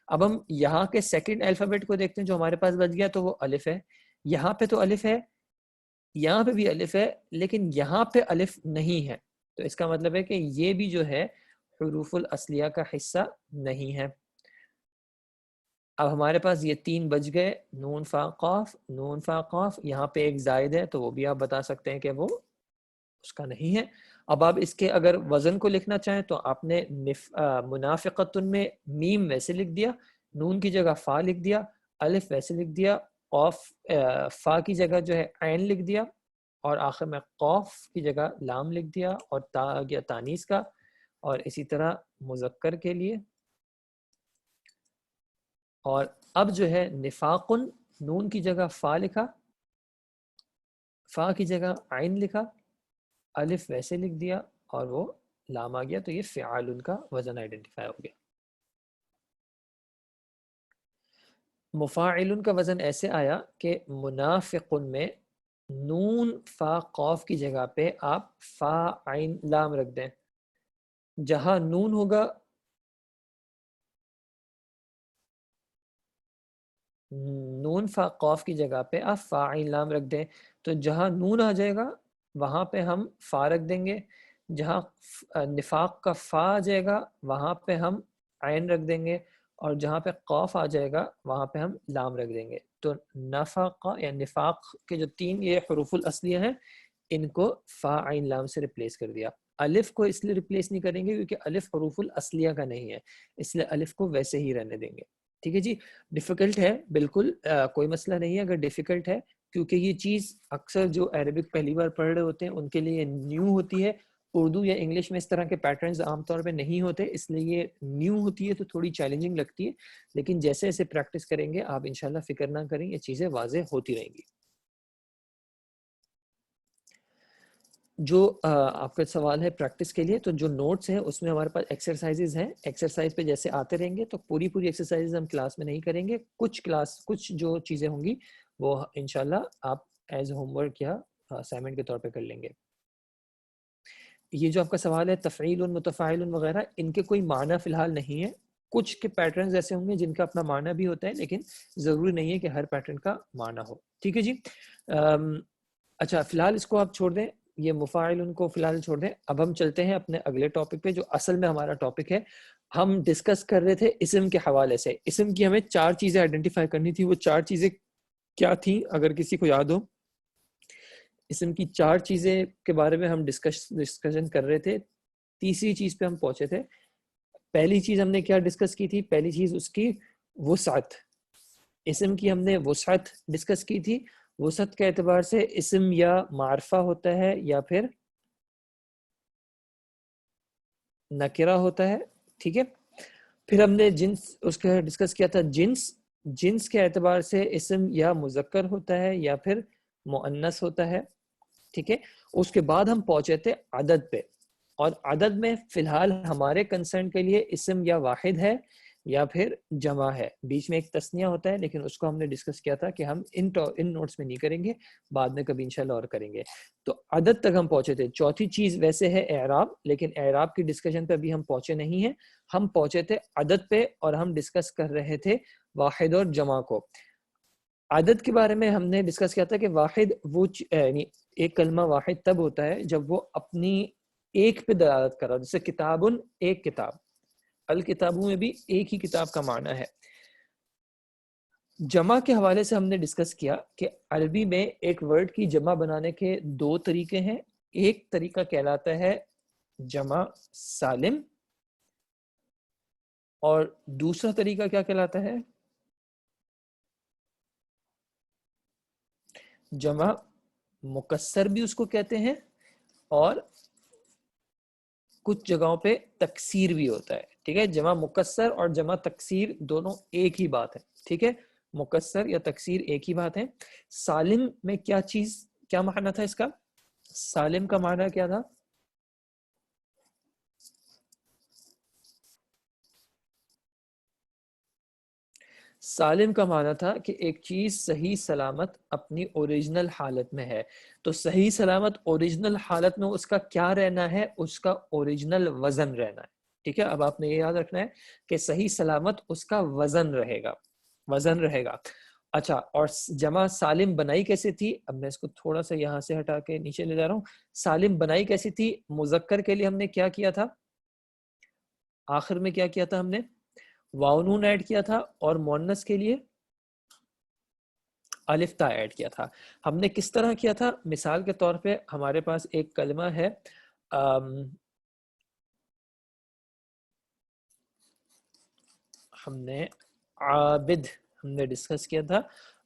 اب ہم یہاں کے سیکنڈ الفابیٹ کو دیکھتے ہیں جو ہمارے پاس بچ گیا, تو وہ الف ہے. یہاں پہ تو الف ہے, یہاں پہ بھی الف ہے, لیکن یہاں پہ الف نہیں ہے, تو اس کا مطلب ہے کہ یہ بھی جو ہے حروف الاصلیہ کا حصہ نہیں ہے. اب ہمارے پاس یہ تین بچ گئے, نون فا قاف, نون فا قاف. یہاں پہ ایک زائد ہے تو وہ بھی آپ بتا سکتے ہیں کہ وہ اس کا نہیں ہے. اب آپ اس کے اگر وزن کو لکھنا چاہیں تو آپ نے منافقتن میں میم ویسے لکھ دیا, نون کی جگہ فا لکھ دیا, الف ویسے لکھ دیا, قاف فا کی جگہ جو ہے عین لکھ دیا, اور آخر میں قاف کی جگہ لام لکھ دیا, اور تا آ گیا تانیث کا, اور اسی طرح مذکر کے لیے. اور اب جو ہے نفاقن, نون کی جگہ فا لکھا, فا کی جگہ عین لکھا, الف ویسے لکھ دیا, اور وہ لام آ گیا, تو یہ فعال کا وزن آئیڈینٹیفائی ہو گیا. مفاعل کا وزن ایسے آیا کہ منافقن میں نون فا قوف کی جگہ پہ آپ فا عین لام رکھ دیں. جہاں نون ہوگا نون فا قوف کی جگہ پہ آپ فا عین لام رکھ دیں. تو جہاں نون آ جائے گا وہاں پہ ہم فا رکھ دیں گے. جہاں نفاق کا فا آ جائے گا وہاں پہ ہم عین رکھ دیں گے. اور جہاں پہ قوف آ جائے گا وہاں پہ ہم لام رکھ دیں گے. تو نفاق یا نفاق کے جو تین یہ حروف الاصلیہ ہیں ان کو فا عین لام سے ریپلیس کر دیا. الف کو اس لیے ریپلیس نہیں کریں گے کیونکہ الف حروف الاصلیہ کا نہیں ہے, اس لیے الف کو ویسے ہی رہنے دیں گے. ٹھیک ہے جی. ڈیفیکلٹ ہے بالکل, کوئی مسئلہ نہیں ہے اگر ڈیفیکلٹ ہے, کیونکہ یہ چیز اکثر جو عربک پہلی بار پڑھ رہے ہوتے ہیں ان کے لیے نیو ہوتی ہے. اردو یا انگلش میں اس طرح کے پیٹرنز عام طور پہ نہیں ہوتے, اس لیے یہ نیو ہوتی ہے تو تھوڑی چیلنجنگ لگتی ہے. لیکن جیسے جیسے پریکٹس کریں گے آپ انشاءاللہ فکر نہ کریں, یہ چیزیں واضح ہوتی رہیں گی. جو آپ کا سوال ہے پریکٹس کے لیے, تو جو نوٹس ہیں اس میں ہمارے پاس ایکسرسائزز ہیں. ایکسرسائز پہ جیسے آتے رہیں گے تو پوری ایکسرسائزز ہم کلاس میں نہیں کریں گے. کچھ جو چیزیں ہوں گی وہ انشاءاللہ آپ ایز ہوم ورک یا اسائنمنٹ کے طور پہ کر لیں گے. یہ جو آپ کا سوال ہے تفعیل متفاعل وغیرہ, ان کے کوئی معنی فی الحال نہیں ہے. کچھ کے پیٹرنز ایسے ہوں گے جن کا اپنا معنی بھی ہوتا ہے, لیکن ضروری نہیں ہے کہ ہر پیٹرن کا معنی ہو. ٹھیک ہے جی. اچھا فی الحال اس کو آپ چھوڑ دیں, یہ مفاعل ان کو فی الحال چھوڑ دیں. اب ہم چلتے ہیں اپنے اگلے ٹاپک پہ جو اصل میں ہمارا ٹاپک ہے. ہم ڈسکس کر رہے تھے اسم کے حوالے سے. اسم کی ہمیں 4 چیزیں آئیڈینٹیفائی کرنی تھی. وہ 4 چیزیں کیا تھیں اگر کسی کو یاد ہو؟ اسم کی 4 چیزیں کے بارے میں ہم ڈسکشن کر رہے تھے. تیسری چیز پہ ہم پہنچے تھے. پہلی چیز ہم نے کیا ڈسکس کی تھی؟ پہلی چیز اس کی وسعت. اسم کی ہم نے وسعت ڈسکس کی تھی. وسعت کے اعتبار سے اسم یا معرفہ ہوتا ہے یا پھر نکرہ ہوتا ہے. ٹھیک ہے. پھر ہم نے جنس اس کا ڈسکس کیا تھا. جنس کے اعتبار سے اسم یا مذکر ہوتا ہے یا پھر مؤنث ہوتا ہے. ٹھیک ہے. اس کے بعد ہم پہنچے تھے عدد پہ, اور عدد میں فی الحال ہمارے کنسرن کے لیے اسم یا واحد ہے یا پھر جمع ہے. بیچ میں ایک تسنیہ ہوتا ہے لیکن اس کو ہم نے ڈسکس کیا تھا کہ ہم ان نوٹس میں نہیں کریں گے, بعد میں کبھی انشاءاللہ اور کریں گے. تو عدد تک ہم پہنچے تھے. چوتھی چیز ویسے ہے اعراب, لیکن اعراب کی ڈسکشن پہ ابھی ہم پہنچے نہیں ہیں. ہم پہنچے تھے عدد پہ اور ہم ڈسکس کر رہے تھے واحد اور جمع کو. عدد کے بارے میں ہم نے ڈسکس کیا تھا کہ واحد وہ یعنی ایک کلمہ واحد تب ہوتا ہے جب وہ اپنی ایک پہ دلالت کر رہا ہو. جیسے کتابن ایک کتاب, الکتابوں میں بھی ایک ہی کتاب کا معنی ہے. جمع کے حوالے سے ہم نے ڈسکس کیا کہ عربی میں ایک ورڈ کی جمع بنانے کے 2 طریقے ہیں. ایک طریقہ کہلاتا ہے جمع سالم, اور دوسرا طریقہ کیا کہلاتا ہے؟ جمع مکسر بھی اس کو کہتے ہیں, اور کچھ جگہوں پہ تکسیر بھی ہوتا ہے. ٹھیک ہے. جمع مکسر اور جمع تکسیر دونوں ایک ہی بات ہے. ٹھیک ہے. مکسر یا تکسیر ایک ہی بات ہے. سالم میں کیا معنی تھا اس کا؟ سالم کا معنی کیا تھا؟ سالم کا معنی تھا کہ ایک چیز صحیح سلامت اپنی اوریجنل حالت میں ہے. تو صحیح سلامت اوریجنل حالت میں اس کا کیا رہنا ہے؟ اس کا اوریجنل وزن رہنا ہے. ٹھیک ہے. اب آپ نے یہ یاد رکھنا ہے کہ صحیح سلامت اس کا وزن رہے گا. اچھا, اور جمع سالم بنائی کیسے تھی؟ اب میں اس کو تھوڑا سا یہاں سے ہٹا کے نیچے لے جا رہا ہوں. سالم بنائی کیسی تھی؟ مذکر کے لیے ہم نے کیا کیا تھا؟ آخر میں کیا کیا تھا ہم نے؟ واو نون ایڈ کیا تھا, اور مؤنث کے لیے الف تا ایڈ کیا تھا. ہم نے کس طرح کیا تھا؟ مثال کے طور پہ ہمارے پاس ایک کلمہ ہے, ہم نے عابد ہم نے ڈسکس کیا تھا.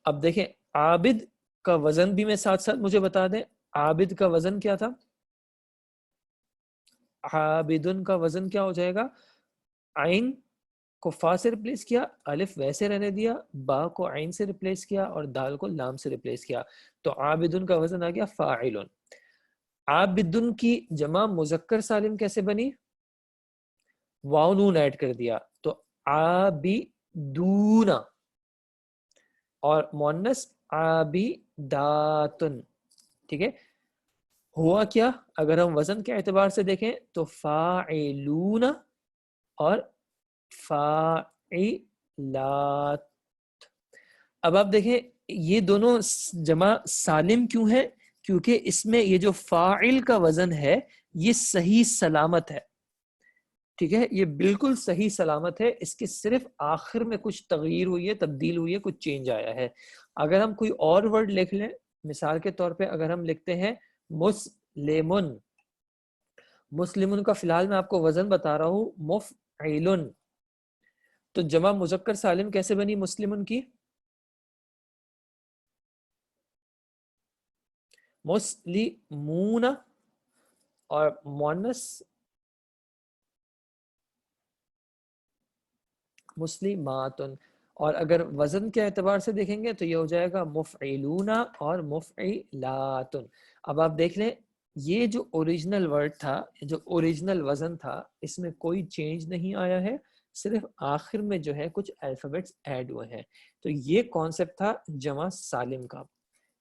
اب دیکھیں عابد کا وزن بھی میں ساتھ ساتھ مجھے بتا دیں. عابد کا وزن کیا تھا؟ عابدن کا وزن کیا ہو جائے گا؟ عین کو فا سے ریپلیس کیا, الف ویسے رہنے دیا, با کو عین سے ریپلیس کیا, اور دال کو لام سے ریپلیس کیا. تو عابدن کا وزن آ گیا فاعلن. عابدن کی جمع مذکر سالم کیسے بنی؟ واو نون ایڈ کر دیا, تو عابدون. اور مؤنث عابداتن. ٹھیک ہے. ہوا کیا اگر ہم وزن کے اعتبار سے دیکھیں تو فاعلون اور فاعلات. اب آپ دیکھیں یہ دونوں جمع سالم کیوں ہے؟ کیونکہ اس میں یہ جو فاعل کا وزن ہے یہ صحیح سلامت ہے. ٹھیک ہے، یہ بالکل صحیح سلامت ہے. اس کے صرف آخر میں کچھ تغیر ہوئی ہے، تبدیل ہوئی ہے، کچھ چینج آیا ہے. اگر ہم کوئی اور ورڈ لکھ لیں، مثال کے طور پہ اگر ہم لکھتے ہیں مسلمن، مسلمن کا فی الحال میں آپ کو وزن بتا رہا ہوں مفعلن، تو جمع مذکر سالم کیسے بنی مسلمن کی؟ مسلمون اور مؤنث مسلماتن. اور اگر وزن کے اعتبار سے دیکھیں گے تو یہ ہو جائے گا مفعلون اور مفعلاتن. اب آپ دیکھ لیں یہ جو اوریجنل ورڈ تھا، جو اوریجنل وزن تھا، اس میں کوئی چینج نہیں آیا ہے، صرف آخر میں جو ہے کچھ الفابیٹس ایڈ ہوئے ہیں. تو یہ کانسیپٹ تھا جمع سالم کا.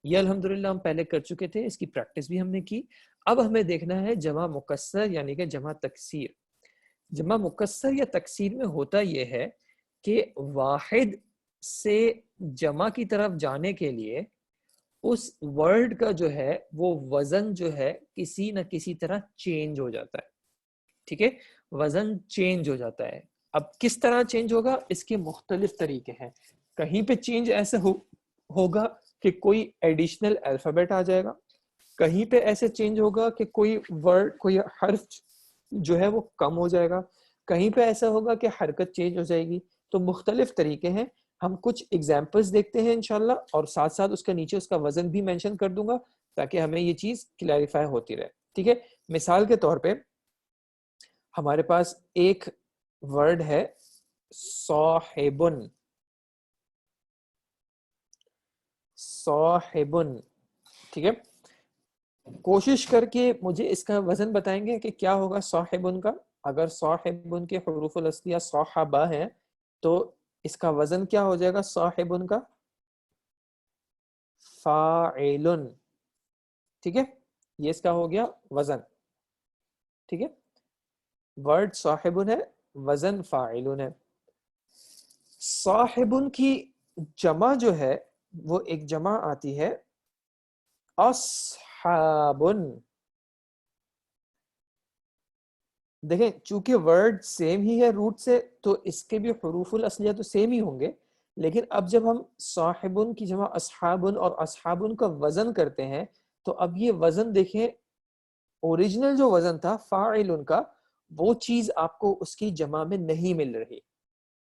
یہ الحمدللہ ہم پہلے کر چکے تھے، اس کی پریکٹس بھی ہم نے کی. اب ہمیں دیکھنا ہے جمع مکسر یعنی کہ جمع تکسیر. جمع مکسر یا تکسیر میں ہوتا یہ ہے کہ واحد سے جمع کی طرف جانے کے لیے اس ورڈ کا جو ہے وہ وزن جو ہے کسی نہ کسی طرح چینج ہو جاتا ہے. ٹھیک ہے، وزن چینج ہو جاتا ہے. اب کس طرح چینج ہوگا؟ اس کے مختلف طریقے ہیں. کہیں پہ چینج ایسے ہوگا کہ کوئی ایڈیشنل الفابیٹ آ جائے گا، کہیں پہ ایسے چینج ہوگا کہ کوئی ورڈ، کوئی حرف جو ہے وہ کم ہو جائے گا، کہیں پہ ایسا ہوگا کہ حرکت چینج ہو جائے گی. تو مختلف طریقے ہیں. ہم کچھ ایگزامپلس دیکھتے ہیں انشاءاللہ، اور ساتھ ساتھ اس کا نیچے اس کا وزن بھی مینشن کر دوں گا تاکہ ہمیں یہ چیز کلیریفائی ہوتی رہے. ٹھیک ہے، مثال کے طور پہ ہمارے پاس ایک ورڈ ہے صاحبن. صاحبن، ٹھیک ہے. کوشش کر کے مجھے اس کا وزن بتائیں گے کہ کیا ہوگا صاحبن کا. اگر صاحبن کے حروف الاصلیہ صاحبہ ہیں تو اس کا وزن کیا ہو جائے گا صاحبن کا؟ فاعلن. ٹھیک ہے، یہ اس کا ہو گیا وزن. ٹھیک ہے، ورڈ صاحبن ہے، وزن فاعلن ہے. صاحبن کی جمع جو ہے وہ ایک جمع آتی ہے اصحابن. دیکھیں چونکہ ورڈ سیم ہی ہے روٹ سے تو اس کے بھی حروف الاصلیہ تو سیم ہی ہوں گے، لیکن اب جب ہم صاحبن کی جمع اصحابن اور اصحابن کا وزن کرتے ہیں تو اب یہ وزن دیکھیں، اوریجنل جو وزن تھا فاعلن کا وہ چیز آپ کو اس کی جمع میں نہیں مل رہی.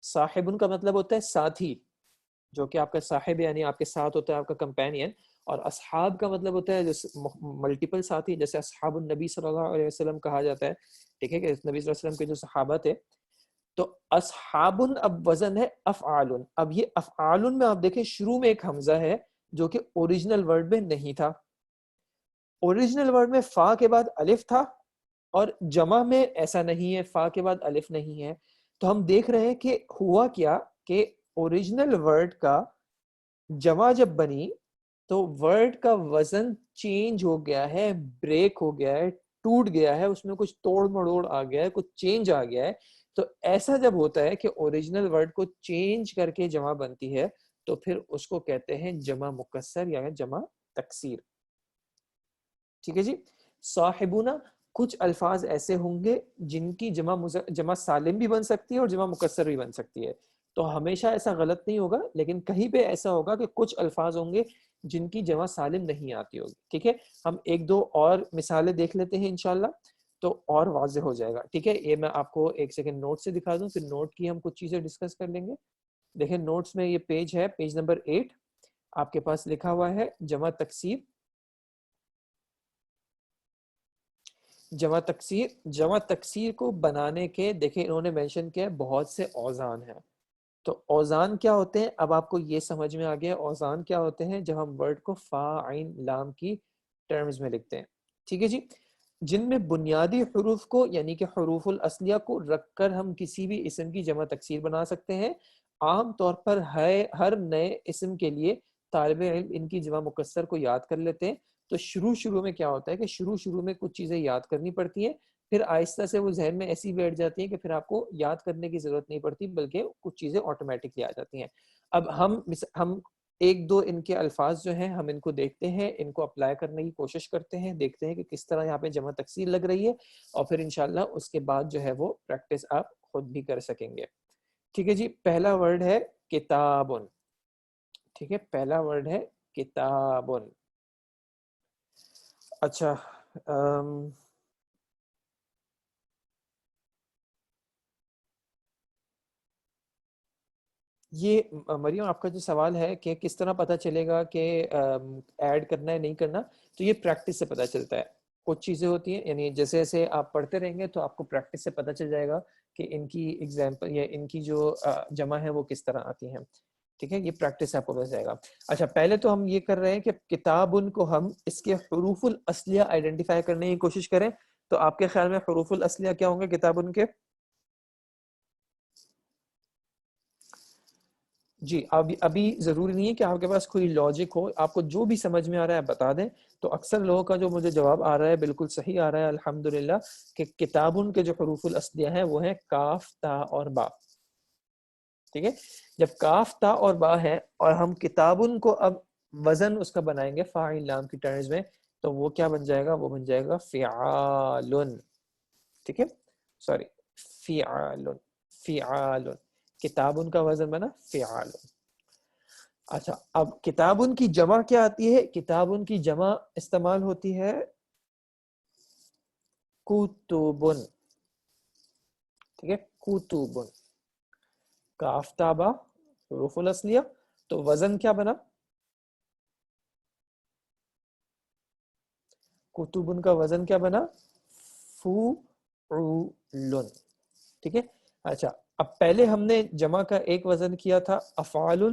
صاحبن کا مطلب ہوتا ہے ساتھی، جو کہ آپ کا صاحب یعنی آپ کے ساتھ ہوتا ہے، آپ کا کمپینین. اور اصحاب کا مطلب ہوتا ہے جیسے ملٹیپل ساتھی، جیسے اصحاب النبی صلی اللہ علیہ وسلم کہا جاتا ہے. ٹھیک ہے، کہ نبی صلی اللہ علیہ وسلم کے جو صحابہ تھے. تو اصحابن اب وزن ہے افعالن. اب یہ افعالن میں آپ دیکھیں شروع میں ایک حمزہ ہے جو کہ اوریجنل ورڈ میں نہیں تھا. اوریجنل ورڈ میں فا کے بعد الف تھا اور جمع میں ایسا نہیں ہے، فا کے بعد الف نہیں ہے. تو ہم دیکھ رہے ہیں کہ ہوا کیا کہ اوریجنل ورڈ کا جمع جب بنی تو ورڈ کا وزن چینج ہو گیا ہے، بریک ہو گیا ہے، ٹوٹ گیا ہے، اس میں کچھ توڑ مڑوڑ آ گیا ہے، کچھ چینج آ گیا ہے. تو ایسا جب ہوتا ہے کہ اوریجنل ورڈ کو چینج کر کے جمع بنتی ہے تو پھر اس کو کہتے ہیں جمع مکسر یا جمع تکسیر. ٹھیک ہے جی. صاحبون، کچھ الفاظ ایسے ہوں گے جن کی جمع سالم بھی بن سکتی ہے اور جمع مکسر بھی بن سکتی ہے. تو ہمیشہ ایسا غلط نہیں ہوگا، لیکن کہیں پہ ایسا ہوگا کہ کچھ الفاظ ہوں گے جن کی جمع سالم نہیں آتی ہوگی. ٹھیک ہے، ہم ایک دو اور مثالیں دیکھ لیتے ہیں انشاءاللہ تو اور واضح ہو جائے گا. ٹھیک ہے، یہ میں آپ کو ایک سیکنڈ نوٹ سے دکھا دوں، پھر نوٹ کی ہم کچھ چیزیں ڈسکس کر لیں گے. دیکھیں نوٹس میں یہ پیج ہے، پیج نمبر 8 آپ کے پاس لکھا ہوا ہے جمع تکسیر. جمع تکسیر کو بنانے کے دیکھیں انہوں نے مینشن کیا ہے بہت سے اوزان ہیں. تو اوزان کیا ہوتے ہیں اب آپ کو یہ سمجھ میں آ گیا. اوزان کیا ہوتے ہیں جب ہم ورڈ کو فا عین لام کی ٹرمز میں لکھتے ہیں. ٹھیک ہے جی، جن میں بنیادی حروف کو یعنی کہ حروف الاصلیہ کو رکھ کر ہم کسی بھی اسم کی جمع تکسیر بنا سکتے ہیں. عام طور پر ہر نئے اسم کے لیے طالب علم ان کی جمع مکسر کو یاد کر لیتے ہیں. تو شروع میں کیا ہوتا ہے کہ شروع میں کچھ چیزیں یاد کرنی پڑتی ہیں, پھر آہستہ سے وہ ذہن میں ایسی بیٹھ جاتی ہیں کہ پھر آپ کو یاد کرنے کی ضرورت نہیں پڑتی, بلکہ کچھ چیزیں آٹومیٹکلی آ جاتی ہیں. اب ہم ایک دو ان کے الفاظ جو ہیں ہم ان کو دیکھتے ہیں, ان کو اپلائی کرنے کی کوشش کرتے ہیں, دیکھتے ہیں کہ کس طرح یہاں پہ جمع تکسیر لگ رہی ہے, اور پھر انشاءاللہ اس کے بعد جو ہے وہ پریکٹس آپ خود بھی کر سکیں گے. ٹھیک ہے جی, پہلا ورڈ ہے کتابن. ٹھیک ہے, پہلا ورڈ ہے کتابن. اچھا, یہ مریم آپ کا جو سوال ہے کہ کس طرح پتہ چلے گا کہ ایڈ کرنا ہے نہیں کرنا, تو یہ پریکٹس سے پتہ چلتا ہے. کچھ چیزیں ہوتی ہیں, یعنی جیسے جیسے آپ پڑھتے رہیں گے تو آپ کو پریکٹس سے پتہ چل جائے گا کہ ان کی ایگزامپل یا ان کی جو جمع ہے وہ کس طرح آتی ہیں. ٹھیک ہے, یہ پریکٹس سے آپ کو بس جائے گا. اچھا, پہلے تو ہم یہ کر رہے ہیں کہ کتابن کو ہم اس کے حروف الاصلیہ آئیڈینٹیفائی کرنے کی کوشش کریں. تو آپ کے خیال میں حروف الاصلیہ کیا ہوں گے کتابن کے؟ جی, ابھی ضروری نہیں ہے کہ آپ کے پاس کوئی لاجک ہو, آپ کو جو بھی سمجھ میں آ رہا ہے بتا دیں. تو اکثر لوگوں کا جو مجھے جواب آ رہا ہے بالکل صحیح آ رہا ہے الحمدللہ, کہ کتابن کے جو حروف الاصلیہ ہیں وہ ہیں کاف, تا اور با. ٹھیک ہے, جب کاف, تا اور با ہے اور ہم کتابن کو اب وزن اس کا بنائیں گے فاعل لام کی ٹرمز میں, تو وہ کیا بن جائے گا؟ وہ بن جائے گا فعالن. ٹھیک ہے, سوری, فعالن. فعالن, کتابن کا وزن بنا فعالن. اچھا, اب کتابن کی جمع کیا آتی ہے؟ کتابن کی جمع استعمال ہوتی ہے کتبن. ٹھیک ہے, کتبن, کاف تا با حروف الاصلیہ, تو وزن کیا بنا؟ کتبن کا وزن کیا بنا؟ فعلن. ٹھیک ہے, اچھا, اب پہلے ہم نے جمع کا ایک وزن کیا تھا افعال,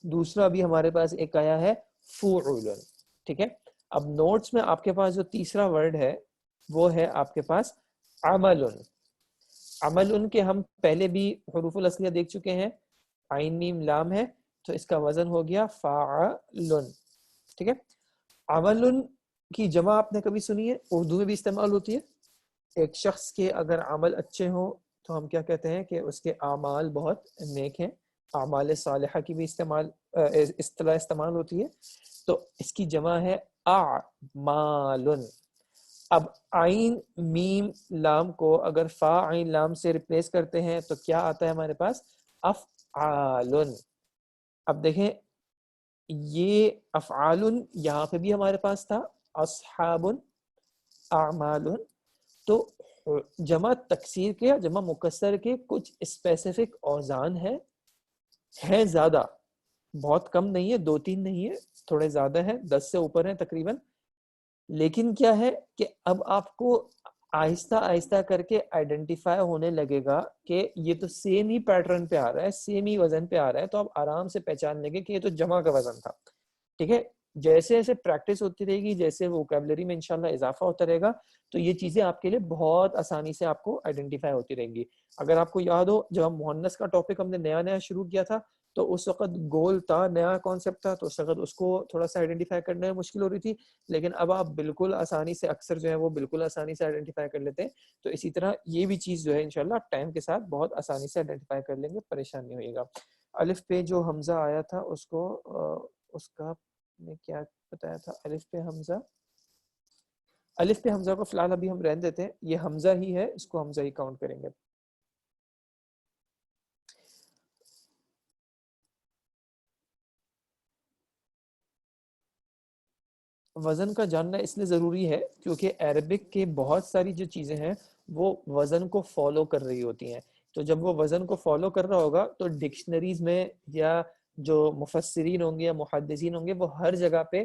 دوسرا بھی ہمارے پاس ایک آیا ہے فعول. ٹھیک ہے, اب نوٹس میں آپ کے پاس جو تیسرا ورڈ ہے وہ ہے آپ کے پاس عمل. عمل کے ہم پہلے بھی حروف الاصلیہ دیکھ چکے ہیں, عین میم لام ہے, تو اس کا وزن ہو گیا فاعل. ٹھیک ہے, عمل کی جمع آپ نے کبھی سنی ہے؟ اردو میں بھی استعمال ہوتی ہے. ایک شخص کے اگر عمل اچھے ہوں تو ہم کیا کہتے ہیں کہ اس کے اعمال بہت نیک ہیں. اعمال صالحہ کی بھی اصطلاح استعمال ہوتی ہے. تو اس کی جمع ہے اعمال. اب عین میم لام کو اگر فا عین لام سے ریپلیس کرتے ہیں تو کیا آتا ہے ہمارے پاس؟ افعال. اب دیکھیں, یہ افعال یہاں پہ بھی ہمارے پاس تھا اصحاب, اعمال. تو جمع تکسیر کے یا جمع مکسر کے کچھ اسپیسیفک اوزان ہیں زیادہ, بہت کم نہیں ہے, 2-3 نہیں ہے, تھوڑے زیادہ ہیں, 10 سے اوپر ہیں تقریباً. لیکن کیا ہے کہ اب آپ کو آہستہ آہستہ کر کے آئیڈینٹیفائی ہونے لگے گا کہ یہ تو سیم ہی پیٹرن پہ آ رہا ہے, سیم ہی وزن پہ آ رہا ہے, تو آپ آرام سے پہچان لیں گے کہ یہ تو جمع کا وزن تھا. ٹھیک ہے, جیسے جیسے پریکٹس ہوتی رہے گی, جیسے ووکیبلری میں انشاءاللہ اضافہ ہوتا رہے گا, تو یہ چیزیں آپ کے لیے بہت آسانی سے آپ کو آئیڈینٹیفائی ہوتی رہیں گی. اگر آپ کو یاد ہو, جب ہم مؤنث کا ٹاپک ہم نے نیا شروع کیا تھا تو اس وقت گول تھا, نیا کانسیپٹ تھا, تو اس وقت اس کو تھوڑا سا آئیڈینٹیفائی کرنے میں مشکل ہو رہی تھی. لیکن اب آپ بالکل آسانی سے, اکثر جو ہے وہ بالکل آسانی سے آئیڈینٹیفائی کر لیتے ہیں. تو اسی طرح یہ بھی چیز جو ہے انشاءاللہ آپ ٹائم کے ساتھ بہت آسانی سے آئیڈینٹیفائی کر لیں گے, پریشان نہیں ہوئے گا. الف پہ جو حمزہ آیا تھا اس کو اس کا نے کیا بتایا تھا؟ الف پہ حمزہ, الف پہ حمزہ کو فی الحال ابھی ہم رہنے دیتے ہیں, یہ حمزہ ہی ہے, اس کو حمزہ ہی کاؤنٹ کریں گے. وزن کا جاننا اس لیے ضروری ہے کیونکہ عربک کے بہت ساری جو چیزیں ہیں وہ وزن کو فالو کر رہی ہوتی ہیں. تو جب وہ وزن کو فالو کر رہا ہوگا تو ڈکشنریز میں یا جو مفسرین ہوں گے یا محدثین ہوں گے وہ ہر جگہ پہ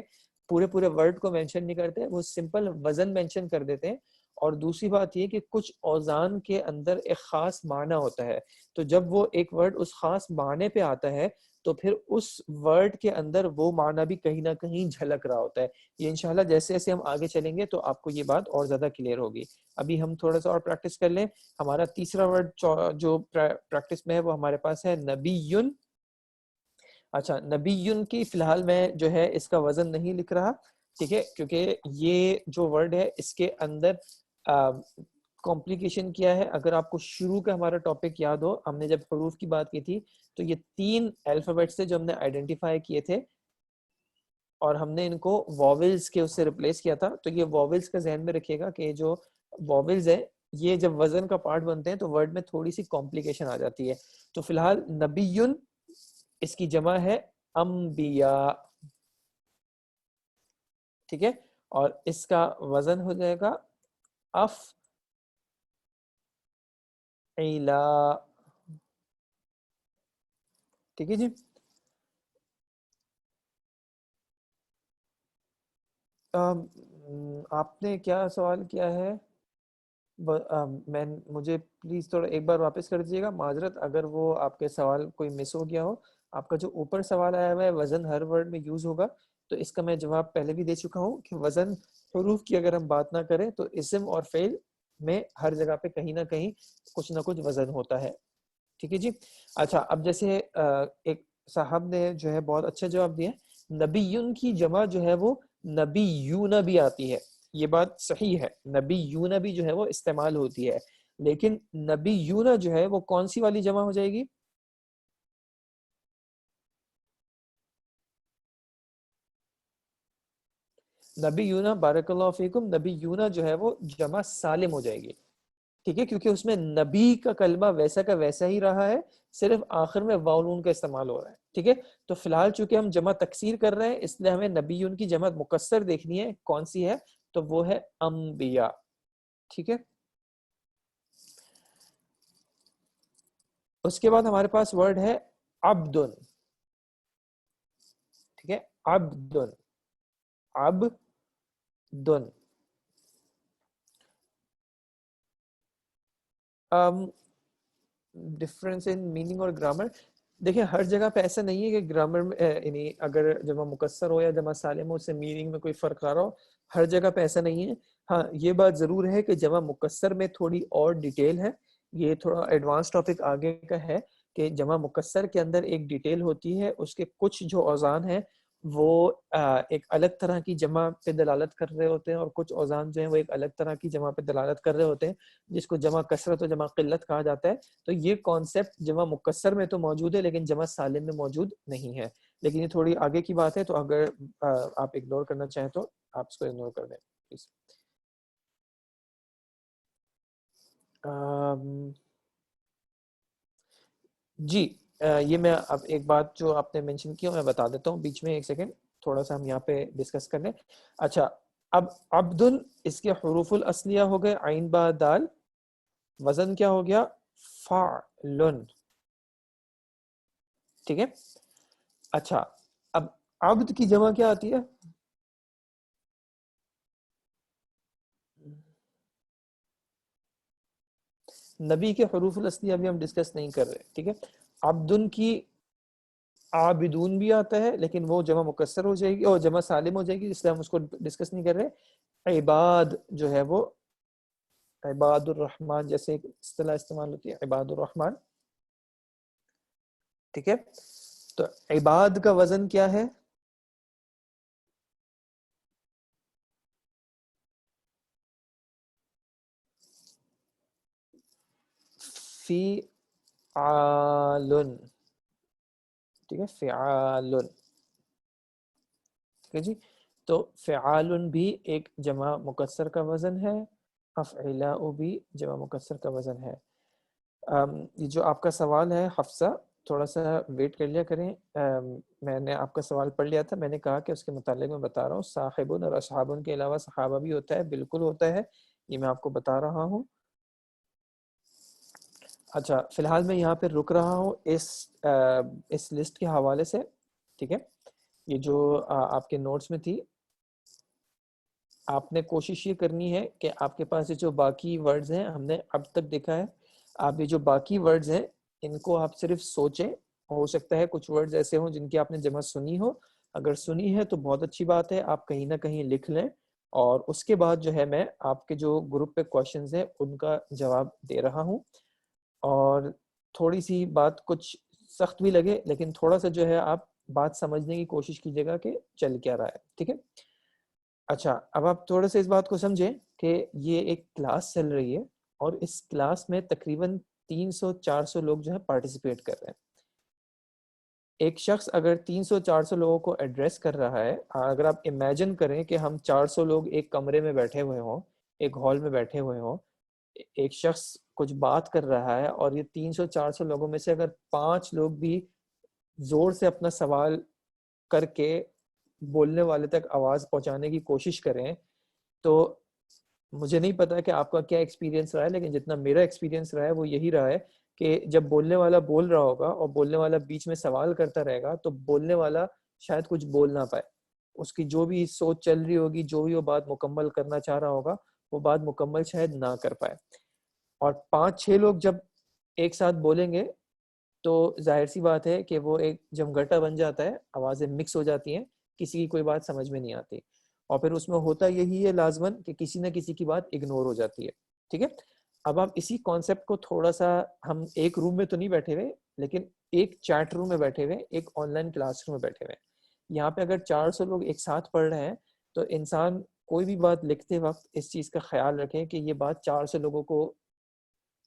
پورے ورڈ کو مینشن نہیں کرتے, وہ سمپل وزن مینشن کر دیتے ہیں. اور دوسری بات یہ کہ کچھ اوزان کے اندر ایک خاص معنی ہوتا ہے, تو جب وہ ایک ورڈ اس خاص معنی پہ آتا ہے تو پھر اس ورڈ کے اندر وہ معنی بھی کہیں نہ کہیں جھلک رہا ہوتا ہے. یہ انشاءاللہ جیسے جیسے ہم آگے چلیں گے تو آپ کو یہ بات اور زیادہ کلیئر ہوگی. ابھی ہم تھوڑا سا اور پریکٹس کر لیں. ہمارا تیسرا ورڈ جو پریکٹس میں ہے وہ ہمارے پاس ہے نبیٌ. اچھا نبیون کی فی الحال میں جو ہے اس کا وزن نہیں لکھ رہا، ٹھیک ہے، کیونکہ یہ جو ورڈ ہے اس کے اندر کمپلیکیشن کیا ہے. اگر آپ کو شروع کا ہمارا ٹاپک یاد ہو، ہم نے جب حروف کی بات کی تھی تو یہ 3 الفابیٹس تھے جو ہم نے آئیڈینٹیفائی کیے تھے اور ہم نے ان کو واولز کے اس سے ریپلیس کیا تھا. تو یہ واولز کا ذہن میں رکھیے گا کہ جو واولز ہے یہ جب وزن کا پارٹ بنتے ہیں تو ورڈ میں تھوڑی سی کمپلیکیشن آ جاتی ہے. تو فی الحال نبیون اس کی جمع ہے انبیاء، ٹھیک ہے، اور اس کا وزن ہو جائے گا افعلا، ٹھیک ہے جی. آپ نے کیا سوال کیا ہے؟ میں مجھے پلیز تھوڑا ایک بار واپس کر دیجیے گا، معذرت اگر وہ آپ کے سوال کوئی مس ہو گیا ہو. آپ کا جو اوپر سوال آیا ہوا ہے وزن ہر ورڈ میں یوز ہوگا، تو اس کا میں جواب پہلے بھی دے چکا ہوں کہ وزن حروف کی اگر ہم بات نہ کریں تو اسم اور فعل میں ہر جگہ پہ کہیں نہ کہیں کچھ نہ کچھ وزن ہوتا ہے، ٹھیک ہے جی. اچھا اب جیسے ایک صاحب نے جو ہے بہت اچھا جواب دیا، نبیون کی جمع جو ہے وہ نبیون بھی آتی ہے، یہ بات صحیح ہے، نبی یون بھی جو ہے وہ استعمال ہوتی ہے، لیکن نبی یون جو ہے وہ کون سی والی جمع ہو جائے گی؟ نبی یون، بارک اللہ فیکم، نبی یون جو ہے وہ جمع سالم ہو جائے گی، ٹھیک ہے، کیونکہ اس میں نبی کا کلمہ ویسا کا ویسا ہی رہا ہے، صرف آخر میں واؤ کا استعمال ہو رہا ہے، ٹھیک ہے. تو فی الحال چونکہ ہم جمع تکسیر کر رہے ہیں اس لیے ہمیں نبیون کی جمع مکسر دیکھنی ہے، کون سی ہے؟ تو وہ ہے انبیاء، ٹھیک ہے. اس کے بعد ہمارے پاس ورڈ ہے عبدن، ٹھیک ہے، عبدن، عبدن. ڈفرنس ان میننگ اور گرامر، دیکھیں ہر جگہ پہ ایسا نہیں ہے کہ گرامر میں یعنی اگر جمع مکسر ہو یا جمع سالم ہو اس سے میننگ میں کوئی فرق آ رہا ہو، ہر جگہ پہ ایسا نہیں ہے. ہاں یہ بات ضرور ہے کہ جمع مکسر میں تھوڑی اور ڈیٹیل ہے، یہ تھوڑا ایڈوانس ٹاپک آگے کا ہے کہ جمع مکسر کے اندر ایک ڈیٹیل ہوتی ہے، اس کے کچھ جو اوزان ہیں وہ ایک الگ طرح کی جمع پہ دلالت کر رہے ہوتے ہیں، اور کچھ اوزان جو ہیں وہ ایک الگ طرح کی جمع پہ دلالت کر رہے ہوتے ہیں جس کو جمع کثرت و جمع قلت کہا جاتا ہے. تو یہ کانسیپٹ جمع مکسر میں تو موجود ہے لیکن جمع سالم میں موجود نہیں ہے، لیکن یہ تھوڑی آگے کی بات ہے، تو اگر آپ اگنور کرنا چاہیں تو آپ اس کو اگنور کر دیں پلیز. جی یہ میں اب ایک بات جو آپ نے مینشن کیا میں بتا دیتا ہوں بیچ میں، ایک سیکنڈ تھوڑا سا ہم یہاں پہ ڈسکس کر لیں. اچھا اب عبدن اس کے حروف الاصلیہ ہو گئے عین با دال، وزن کیا ہو گیا؟ فعلن، ٹھیک ہے. اچھا اب عبد کی جمع کیا آتی ہے؟ نبی کے حروف الاصلی ابھی ہم ڈسکس نہیں کر رہے، ٹھیک ہے. عبدن کی عابدون بھی آتا ہے لیکن وہ جمع مکسر ہو جائے گی اور جمع سالم ہو جائے گی، اس لیے ہم اس کو ڈسکس نہیں کر رہے. عباد جو ہے وہ عباد الرحمن جیسے ایک اصطلاح استعمال ہوتی ہے، عباد الرحمن، ٹھیک ہے. تو عباد کا وزن کیا ہے؟ فعالن، ٹھیک ہے، فعالن، ٹھیک ہے جی. تو فعالن بھی ایک جمع مکسر کا وزن ہے، افعلاء بھی جمع مکسر کا وزن ہے. یہ جو آپ کا سوال ہے حفصہ، تھوڑا سا ویٹ کر لیا کریں، میں نے آپ کا سوال پڑھ لیا تھا، میں نے کہا کہ اس کے متعلق میں بتا رہا ہوں. صاحبن اور اصحابن کے علاوہ صحابہ بھی ہوتا ہے، بالکل ہوتا ہے، یہ میں آپ کو بتا رہا ہوں. اچھا فی الحال میں یہاں پہ رک رہا ہوں اس لسٹ کے حوالے سے، ٹھیک ہے. یہ جو آپ کے نوٹس میں تھی، آپ نے کوشش یہ کرنی ہے کہ آپ کے پاس یہ جو باقی ورڈز ہیں ہم نے اب تک دیکھا ہے، آپ یہ جو باقی ورڈز ہیں ان کو آپ صرف سوچیں. ہو سکتا ہے کچھ ورڈز ایسے ہوں جن کی آپ نے جمع سنی ہو، اگر سنی ہے تو بہت اچھی بات ہے، آپ کہیں نہ کہیں لکھ لیں، اور اس کے بعد جو ہے میں آپ کے جو گروپ پہ کوشچنز ہیں ان کا جواب دے رہا ہوں. اور تھوڑی سی بات کچھ سخت بھی لگے لیکن تھوڑا سا جو ہے آپ بات سمجھنے کی کوشش کیجیے گا کہ چل کیا رہا ہے. ٹھیک ہے. اچھا, اب آپ تھوڑا سا اس بات کو سمجھیں کہ یہ ایک کلاس چل رہی ہے اور اس کلاس میں تقریباً 300-400 لوگ جو ہے پارٹیسپیٹ کر رہے ہیں. ایک شخص اگر 300-400 لوگوں کو ایڈریس کر رہا ہے, اگر آپ امیجن کریں کہ ہم 400 لوگ ایک کمرے میں بیٹھے ہوئے ہوں, ایک ہال میں بیٹھے ہوئے ہوں, ایک شخص کچھ بات کر رہا ہے اور یہ 300-400 لوگوں میں سے اگر 5 لوگ بھی زور سے اپنا سوال کر کے بولنے والے تک آواز پہنچانے کی کوشش کریں, تو مجھے نہیں پتا کہ آپ کا کیا ایکسپیرینس رہا ہے, لیکن جتنا میرا ایکسپیرینس رہا ہے وہ یہی رہا ہے کہ جب بولنے والا بول رہا ہوگا اور بولنے والا بیچ میں سوال کرتا رہے گا, تو بولنے والا شاید کچھ بول نہ پائے. اس کی جو بھی سوچ چل رہی ہوگی, جو بھی وہ بات مکمل کرنا چاہ رہا ہوگا, وہ بات مکمل شاید نہ کر پائے. اور 5-6 لوگ جب ایک ساتھ بولیں گے تو ظاہر سی بات ہے کہ وہ ایک جمگٹا بن جاتا ہے, آوازیں مکس ہو جاتی ہیں, کسی کی کوئی بات سمجھ میں نہیں آتی, اور پھر اس میں ہوتا یہی ہے لازماً کہ کسی نہ کسی کی بات اگنور ہو جاتی ہے. ٹھیک ہے. اب آپ اسی کانسیپٹ کو تھوڑا سا, ہم ایک روم میں تو نہیں بیٹھے ہوئے, لیکن ایک چیٹ روم میں بیٹھے ہوئے, ایک آن لائن کلاس روم میں بیٹھے ہوئے. یہاں پہ اگر 400 لوگ ایک ساتھ پڑھ رہے ہیں تو انسان کوئی بھی بات لکھتے وقت اس چیز کا خیال رکھیں کہ یہ بات 400 لوگوں کو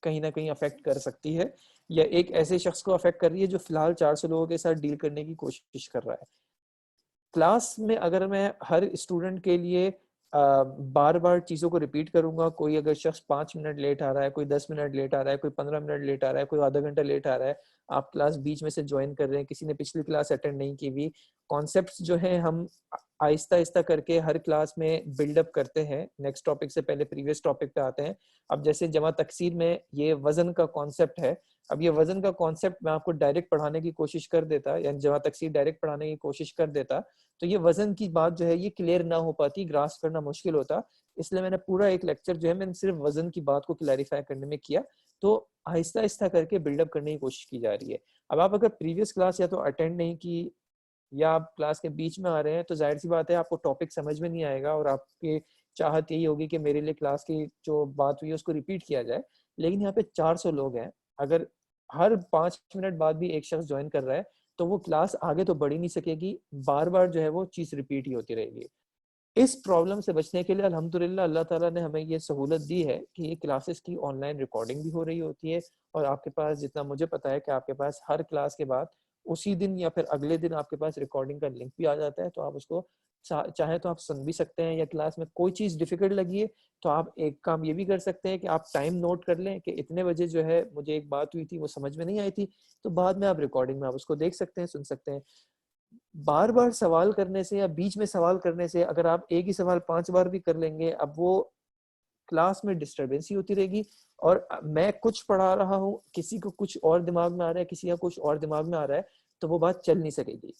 کہیں نہ کہیں افیکٹ کر سکتی ہے, یا ایک ایسے شخص کو افیکٹ کر رہی ہے جو فی الحال 400 لوگوں کے ساتھ ڈیل کرنے کی کوشش کر رہا ہے. کلاس میں اگر میں ہر اسٹوڈنٹ کے لیے بار بار چیزوں کو ریپیٹ کروں گا, کوئی اگر شخص 5 منٹ لیٹ آ رہا ہے, کوئی 10 منٹ لیٹ آ رہا ہے, کوئی 15 منٹ لیٹ آ رہا ہے, کوئی آدھا گھنٹہ لیٹ آ رہا ہے, آپ کلاس بیچ میں سے جوائن کر رہے ہیں, کسی نے پچھلی کلاس اٹینڈ نہیں کی ہوئی, کانسیپٹس جو ہیں ہم آہستہ آہستہ کر کے ہر کلاس میں بلڈ اپ کرتے ہیں, نیکسٹ ٹاپک سے پہلے پریویس ٹاپک پہ آتے ہیں. اب جیسے جمع تکسیر میں یہ وزن کا کانسیپٹ ہے, اب یہ وزن کا کانسیپٹ میں آپ کو ڈائریکٹ پڑھانے کی کوشش کر دیتا, یعنی جمع تکسیر ڈائریکٹ پڑھانے کی کوشش کر دیتا, تو یہ وزن کی بات جو ہے یہ کلیئر نہ ہو پاتی, گراسپ کرنا مشکل ہوتا. اس لیے میں نے پورا ایک لیکچر جو ہے میں نے صرف وزن کی بات کو کلیریفائی کرنے میں کیا. تو آہستہ آہستہ کر کے بلڈ اپ کرنے کی کوشش کی جا رہی ہے. اب آپ اگر پریویس کلاس یا تو اٹینڈ نہیں کی یا آپ کلاس کے بیچ میں آ رہے ہیں, تو ظاہر سی بات ہے آپ کو ٹاپک سمجھ میں نہیں آئے گا, اور آپ کی چاہت یہی ہوگی کہ میرے لیے کلاس کی جو بات ہوئی ہے اس کو ریپیٹ کیا جائے. لیکن یہاں پہ 400 لوگ ہیں, اگر ہر 5 منٹ بعد بھی ایک شخص جوائن کر رہا ہے تو وہ کلاس آگے تو بڑھ ہی نہیں سکے گی, بار بار جو ہے وہ چیز ریپیٹ ہی ہوتی رہے گی. اس پرابلم سے بچنے کے لیے الحمدللہ اللہ تعالیٰ نے ہمیں یہ سہولت دی ہے کہ یہ کلاسز کی آن لائن ریکارڈنگ بھی ہو رہی ہوتی ہے, اور آپ کے پاس جتنا مجھے پتا ہے کہ آپ کے پاس ہر کلاس کے بعد اسی دن یا پھر اگلے دن آپ کے پاس ریکارڈنگ کا لنک بھی آ جاتا ہے, تو آپ اس کو چاہیں تو آپ سن بھی سکتے ہیں, یا کلاس میں کوئی چیز ڈیفیکلٹ لگی ہے تو آپ ایک کام یہ بھی کر سکتے ہیں کہ آپ ٹائم نوٹ کر لیں کہ اتنے بجے جو ہے مجھے ایک بات ہوئی تھی وہ سمجھ میں نہیں آئی تھی, تو بعد میں آپ ریکارڈنگ میں آپ اس کو دیکھ سکتے ہیں, سن سکتے ہیں. بار بار سوال کرنے سے یا بیچ میں سوال کرنے سے, اگر آپ ایک ہی سوال 5 بار بھی کر لیں گے, اب وہ کلاس میں ڈسٹربینس ہی ہوتی رہے گی, اور میں کچھ پڑھا رہا ہوں, کسی کو کچھ اور دماغ میں آ رہا ہے, کسی کا کچھ اور دماغ میں آ رہا ہے, تو وہ بات چل نہیں سکے گی.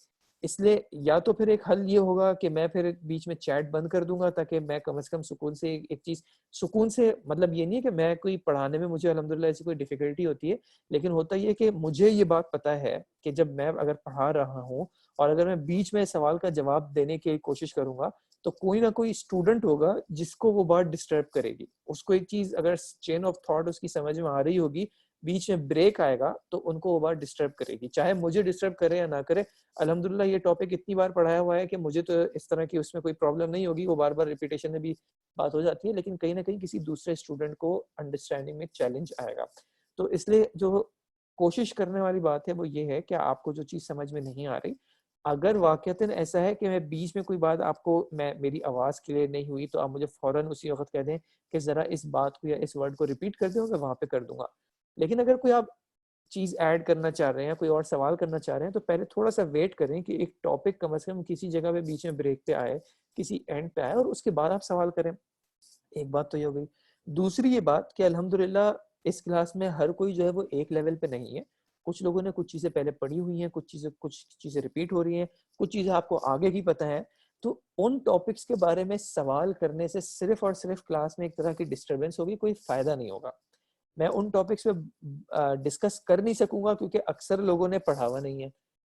اس لیے یا تو پھر ایک حل یہ ہوگا کہ میں پھر بیچ میں چیٹ بند کر دوں گا, تاکہ میں کم از کم سکون سے ایک چیز سکون سے, مطلب یہ نہیں کہ میں کوئی پڑھانے میں مجھے الحمدللہ ایسی کوئی ڈیفیکلٹی ہوتی ہے, لیکن ہوتا یہ کہ مجھے یہ بات پتا ہے کہ جب میں اگر پڑھا رہا ہوں اور اگر میں بیچ میں سوال کا جواب دینے کی کوشش کروں گا, تو کوئی نہ کوئی اسٹوڈنٹ ہوگا جس کو وہ بات ڈسٹرب کرے گی. اس کو ایک چیز اگر چین آف تھاٹ اس کی سمجھ میں آ رہی ہوگی, بیچ میں بریک آئے گا تو ان کو وہ بات ڈسٹرب کرے گی, چاہے مجھے ڈسٹرب کرے یا نہ کرے. الحمدللہ یہ ٹاپک اتنی بار پڑھایا ہوا ہے کہ مجھے تو اس طرح کی اس میں کوئی پرابلم نہیں ہوگی, وہ بار بار ریپیٹیشن میں بھی بات ہو جاتی ہے, لیکن کہیں نہ کہیں کسی دوسرے اسٹوڈنٹ کو انڈرسٹینڈنگ میں چیلنج آئے گا. تو اس لیے جو کوشش کرنے والی بات ہے وہ یہ ہے کہ آپ کو جو چیز سمجھ میں نہیں آ رہی, اگر واقعتاً ایسا ہے کہ میں بیچ میں کوئی بات آپ کو میری آواز کلیئر نہیں ہوئی, تو آپ مجھے فوراً اسی وقت کہہ دیں کہ ذرا اس بات کو یا اس ورڈ کو ریپیٹ کر دیں, میں وہاں پہ کر دوں گا. لیکن اگر کوئی آپ چیز ایڈ کرنا چاہ رہے ہیں, کوئی اور سوال کرنا چاہ رہے ہیں, تو پہلے تھوڑا سا ویٹ کریں کہ ایک ٹاپک کم از کم کسی جگہ پہ بیچ میں بریک پہ آئے, کسی اینڈ پہ آئے, اور اس کے بعد آپ سوال کریں. ایک بات تو یہ ہو گئی. دوسری یہ بات کہ الحمدللہ اس کلاس میں ہر کوئی جو ہے وہ ایک لیول پہ نہیں ہے. کچھ لوگوں نے کچھ چیزیں پہلے پڑھی ہوئی ہیں, کچھ چیزیں ریپیٹ ہو رہی ہیں, کچھ چیزیں آپ کو آگے بھی پتہ ہے. تو ان ٹاپکس کے بارے میں سوال کرنے سے صرف اور صرف کلاس میں ایک طرح کی ڈسٹربنس ہوگی, کوئی فائدہ نہیں ہوگا. میں ان ٹاپکس پہ ڈسکس کر نہیں سکوں گا کیونکہ اکثر لوگوں نے پڑھا ہوا نہیں ہے.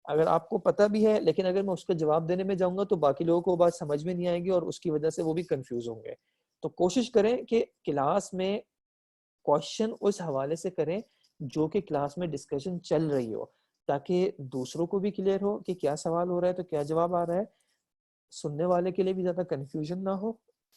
اگر آپ کو پتہ بھی ہے, لیکن اگر میں اس کا جواب دینے میں جاؤں گا تو باقی لوگوں کو وہ بات سمجھ میں نہیں آئے گی, اور اس کی وجہ سے وہ بھی کنفیوز ہوں گے. تو کوشش کریں کہ کلاس میں کوشچن اس حوالے سے کریں جو کہ کلاس میں ڈسکشن چل رہی ہو, تاکہ دوسروں کو بھی کلیئر ہو کہ کیا سوال ہو رہا ہے تو کیا جواب آ رہا ہے، سننے والے کے لیے بھی زیادہ کنفیوژن نہ ہو،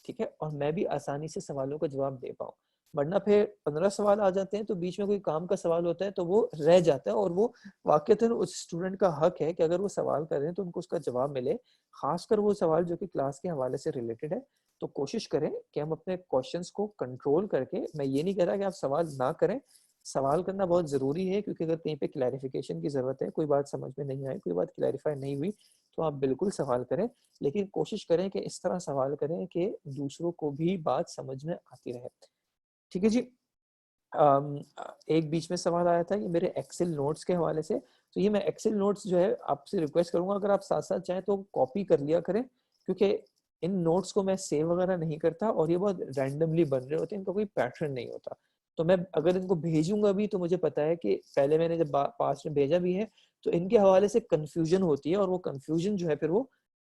ٹھیک ہے، اور میں بھی آسانی سے سوالوں کا جواب دے پاؤں. ورنہ پھر 15 سوال آ جاتے ہیں تو بیچ میں کوئی کام کا سوال ہوتا ہے تو وہ رہ جاتا ہے، اور وہ واقعتاً اس اسٹوڈنٹ کا حق ہے کہ اگر وہ سوال کر رہے ہیں تو ان کو اس کا جواب ملے، خاص کر وہ سوال جو کہ کلاس کے حوالے سے ریلیٹڈ ہے. تو کوشش کریں کہ ہم اپنے کوشچنس کو کنٹرول کر کے، میں یہ نہیں کہہ رہا کہ آپ سوال نہ کریں، سوال کرنا بہت ضروری ہے، کیونکہ اگر کہیں پہ کلیریفیکیشن کی ضرورت ہے، کوئی بات سمجھ میں نہیں آئی، کوئی بات کلیریفائی نہیں ہوئی، تو آپ بالکل سوال کریں، لیکن کوشش کریں کہ اس طرح سوال کریں کہ دوسروں کو بھی بات سمجھ میں آتی رہے. ٹھیک ہے جی. ایک بیچ میں سوال آیا تھا یہ میرے ایکسل نوٹس کے حوالے سے، تو یہ میں ایکسل نوٹس جو ہے آپ سے ریکویسٹ کروں گا اگر آپ ساتھ ساتھ چاہیں تو کاپی کر لیا کریں، کیونکہ ان نوٹس کو میں سیو وغیرہ نہیں کرتا اور یہ بہت رینڈملی بن رہے ہوتے ہیں، ان کا کوئی پیٹرن نہیں ہوتا. تو میں اگر ان کو بھیجوں گا بھی تو مجھے پتا ہے کہ پہلے میں نے جب پاس میں بھیجا بھی ہے تو ان کے حوالے سے کنفیوژن ہوتی ہے، اور وہ کنفیوژن جو ہے پھر وہ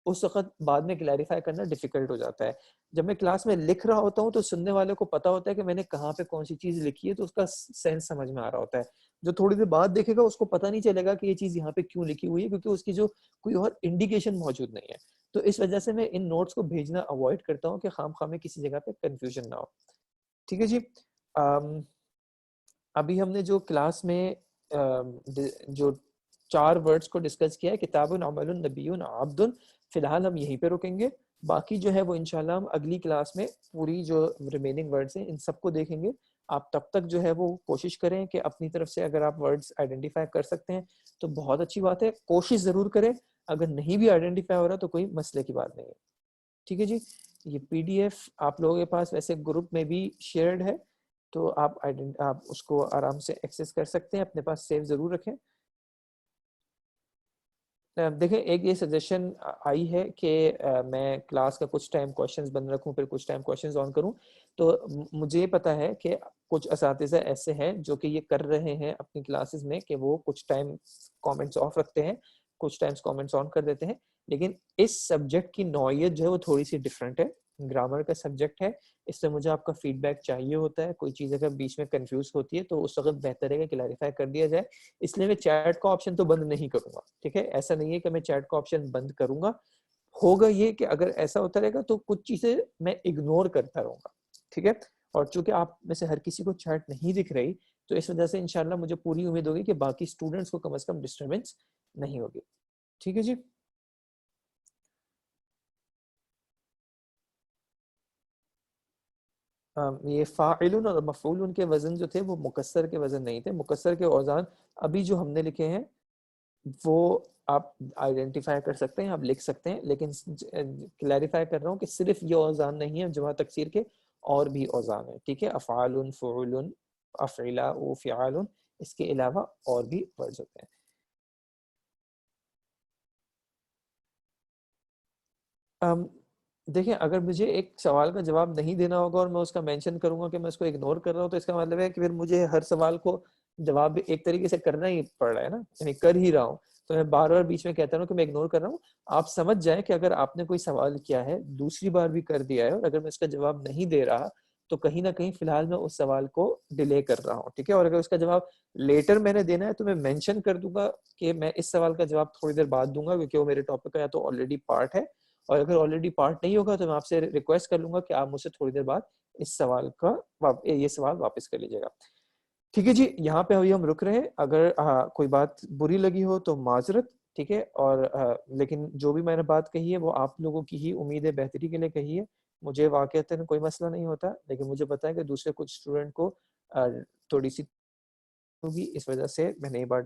اس وقت بعد میں کلیریفائی کرنا ڈیفیکلٹ ہو جاتا ہے. جب میں کلاس میں لکھ رہا ہوتا ہوں تو سننے والے کو پتا ہوتا ہے کہ میں نے کہاں پہ کون سی چیز لکھی ہے، تو اس کا سینس سمجھ میں آ رہا ہوتا ہے. جو تھوڑی دیر بعد دیکھے گا اس کو پتا نہیں چلے گا کہ یہ چیز یہاں پہ کیوں لکھی ہوئی ہے، کیونکہ اس کی جو کوئی اور انڈیکیشن موجود نہیں ہے. تو اس وجہ سے میں ان نوٹس کو بھیجنا اوائڈ کرتا ہوں کہ خام خواہ میں کسی جگہ پہ کنفیوژن نہ ہو. ٹھیک ہے جی. ابھی ہم نے جو کلاس میں جو 4 ورڈز کو ڈسکس کیا ہے، کتاب عمل نبی عبد، فی الحال ہم یہیں پہ رکیں گے. باقی جو ہے وہ انشاءاللہ ہم اگلی کلاس میں پوری جو ریمیننگ ورڈز ہیں ان سب کو دیکھیں گے. آپ تب تک جو ہے وہ کوشش کریں کہ اپنی طرف سے اگر آپ ورڈز آئیڈینٹیفائی کر سکتے ہیں تو بہت اچھی بات ہے، کوشش ضرور کریں. اگر نہیں بھی آئیڈینٹیفائی ہو رہا تو کوئی مسئلے کی بات نہیں ہے. ٹھیک ہے جی. یہ پی ڈی ایف آپ لوگوں کے پاس ویسے گروپ میں بھی شیئرڈ ہے، تو آپ اس کو آرام سے ایکسیس کر سکتے ہیں، اپنے پاس سیو ضرور رکھیں. دیکھیں ایک یہ سجیشن آئی ہے کہ میں کلاس کا کچھ ٹائم کوشچنز بند رکھوں پھر کچھ ٹائم کوشچنز آن کروں. تو مجھے پتا ہے کہ کچھ اساتذہ ایسے ہیں جو کہ یہ کر رہے ہیں اپنی کلاسز میں کہ وہ کچھ ٹائم کامنٹس آف رکھتے ہیں، کچھ ٹائمز کامنٹس آن کر دیتے ہیں. لیکن اس سبجیکٹ کی نوعیت جو ہے وہ تھوڑی سی ڈفرینٹ ہے، گرامر کا سبجیکٹ ہے، اس سے مجھے آپ کا فیڈ بیک چاہیے ہوتا ہے. کوئی چیز اگر بیچ میں کنفیوز ہوتی ہے تو اس وقت بہتر ہے کہ کلیریفائی کر دیا جائے. اس لیے میں چیٹ کا آپشن تو بند نہیں کروں گا، ٹھیک ہے. ایسا نہیں ہے کہ میں چیٹ کا آپشن بند کروں گا، ہوگا یہ کہ اگر ایسا ہوتا رہے گا تو کچھ چیزیں میں اگنور کرتا رہوں گا، ٹھیک ہے. اور چونکہ آپ میں سے ہر کسی کو چیٹ نہیں دکھ رہی تو اس وجہ سے انشاءاللہ مجھے پوری امید ہوگی کہ باقی اسٹوڈنٹس کو کم از کم ڈسٹربنس نہیں ہوگی. ٹھیک ہے جی. یہ فاعل اور مفعول کے وزن جو تھے وہ مکسر کے وزن نہیں تھے. مکسر کے اوزان ابھی جو ہم نے لکھے ہیں وہ آپ آئیڈینٹیفائی کر سکتے ہیں، آپ لکھ سکتے ہیں، لیکن کلیریفائی کر رہا ہوں کہ صرف یہ اوزان نہیں ہے جمع تکسیر کے، اور بھی اوزان ہیں، ٹھیک ہے. افعال، فعول، افعلا و فعال، اس کے علاوہ اور بھی ورڈز ہوتے ہیں. دیکھیں اگر مجھے ایک سوال کا جواب نہیں دینا ہوگا اور میں اس کا مینشن کروں گا کہ میں اس کو اگنور کر رہا ہوں تو اس کا مطلب ہے کہ پھر مجھے ہر سوال کو جواب ایک طریقے سے کرنا ہی پڑ رہا ہے نا، یعنی کر ہی رہا ہوں. تو میں بار بار بیچ میں کہتا ہوں کہ میں اگنور کر رہا ہوں. آپ سمجھ جائیں کہ اگر آپ نے کوئی سوال کیا ہے دوسری بار بھی کر دیا ہے اور اگر میں اس کا جواب نہیں دے رہا تو کہیں نہ کہیں فی الحال میں اس سوال کو ڈیلے کر رہا ہوں، ٹھیک ہے. اور اگر اس کا جواب لیٹر میں نے دینا ہے تو میں مینشن کر دوں گا کہ میں اس سوال کا جواب تھوڑی دیر بعد دوں گا، کیونکہ وہ میرے ٹاپک کا یا تو آلریڈی پارٹ ہے، اور اگر آلریڈی پارٹ نہیں ہوگا تو میں آپ سے ریکویسٹ کر لوں گا کہ آپ مجھ سے تھوڑی دیر بعد اس سوال کا یہ سوال واپس کر لیجیے گا. ٹھیک ہے جی. یہاں پہ ابھی ہم رک رہے ہیں، اگر کوئی بات بری لگی ہو تو معذرت، ٹھیک ہے. اور لیکن جو بھی میں نے بات کہی ہے وہ آپ لوگوں کی ہی امید بہتری کے لیے کہی ہے. مجھے واقعتاً کوئی مسئلہ نہیں ہوتا، لیکن مجھے پتا ہے کہ دوسرے کچھ اسٹوڈنٹ کو تھوڑی سی ہوگی، اس وجہ سے میں نے یہ بات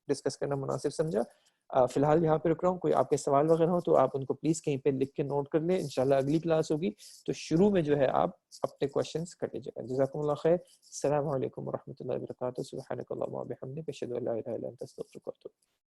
ڈسکس کرنا مناسب سمجھا. فی الحال یہاں پہ رک رہا ہوں. کوئی آپ کے سوال وغیرہ ہو تو آپ ان کو پلیز کہیں پہ لکھ کے نوٹ کر لیں. انشاءاللہ اگلی کلاس ہوگی تو شروع میں جو ہے آپ اپنے کوشچنز کر لیجیے گا. جزاکم اللہ خیر. السلام علیکم ورحمۃ اللہ وبرکاتہ. سبحانک اللہم و بحمدک، اشہد ان لا الہ الا انت، استغفرک و اتوب الیک.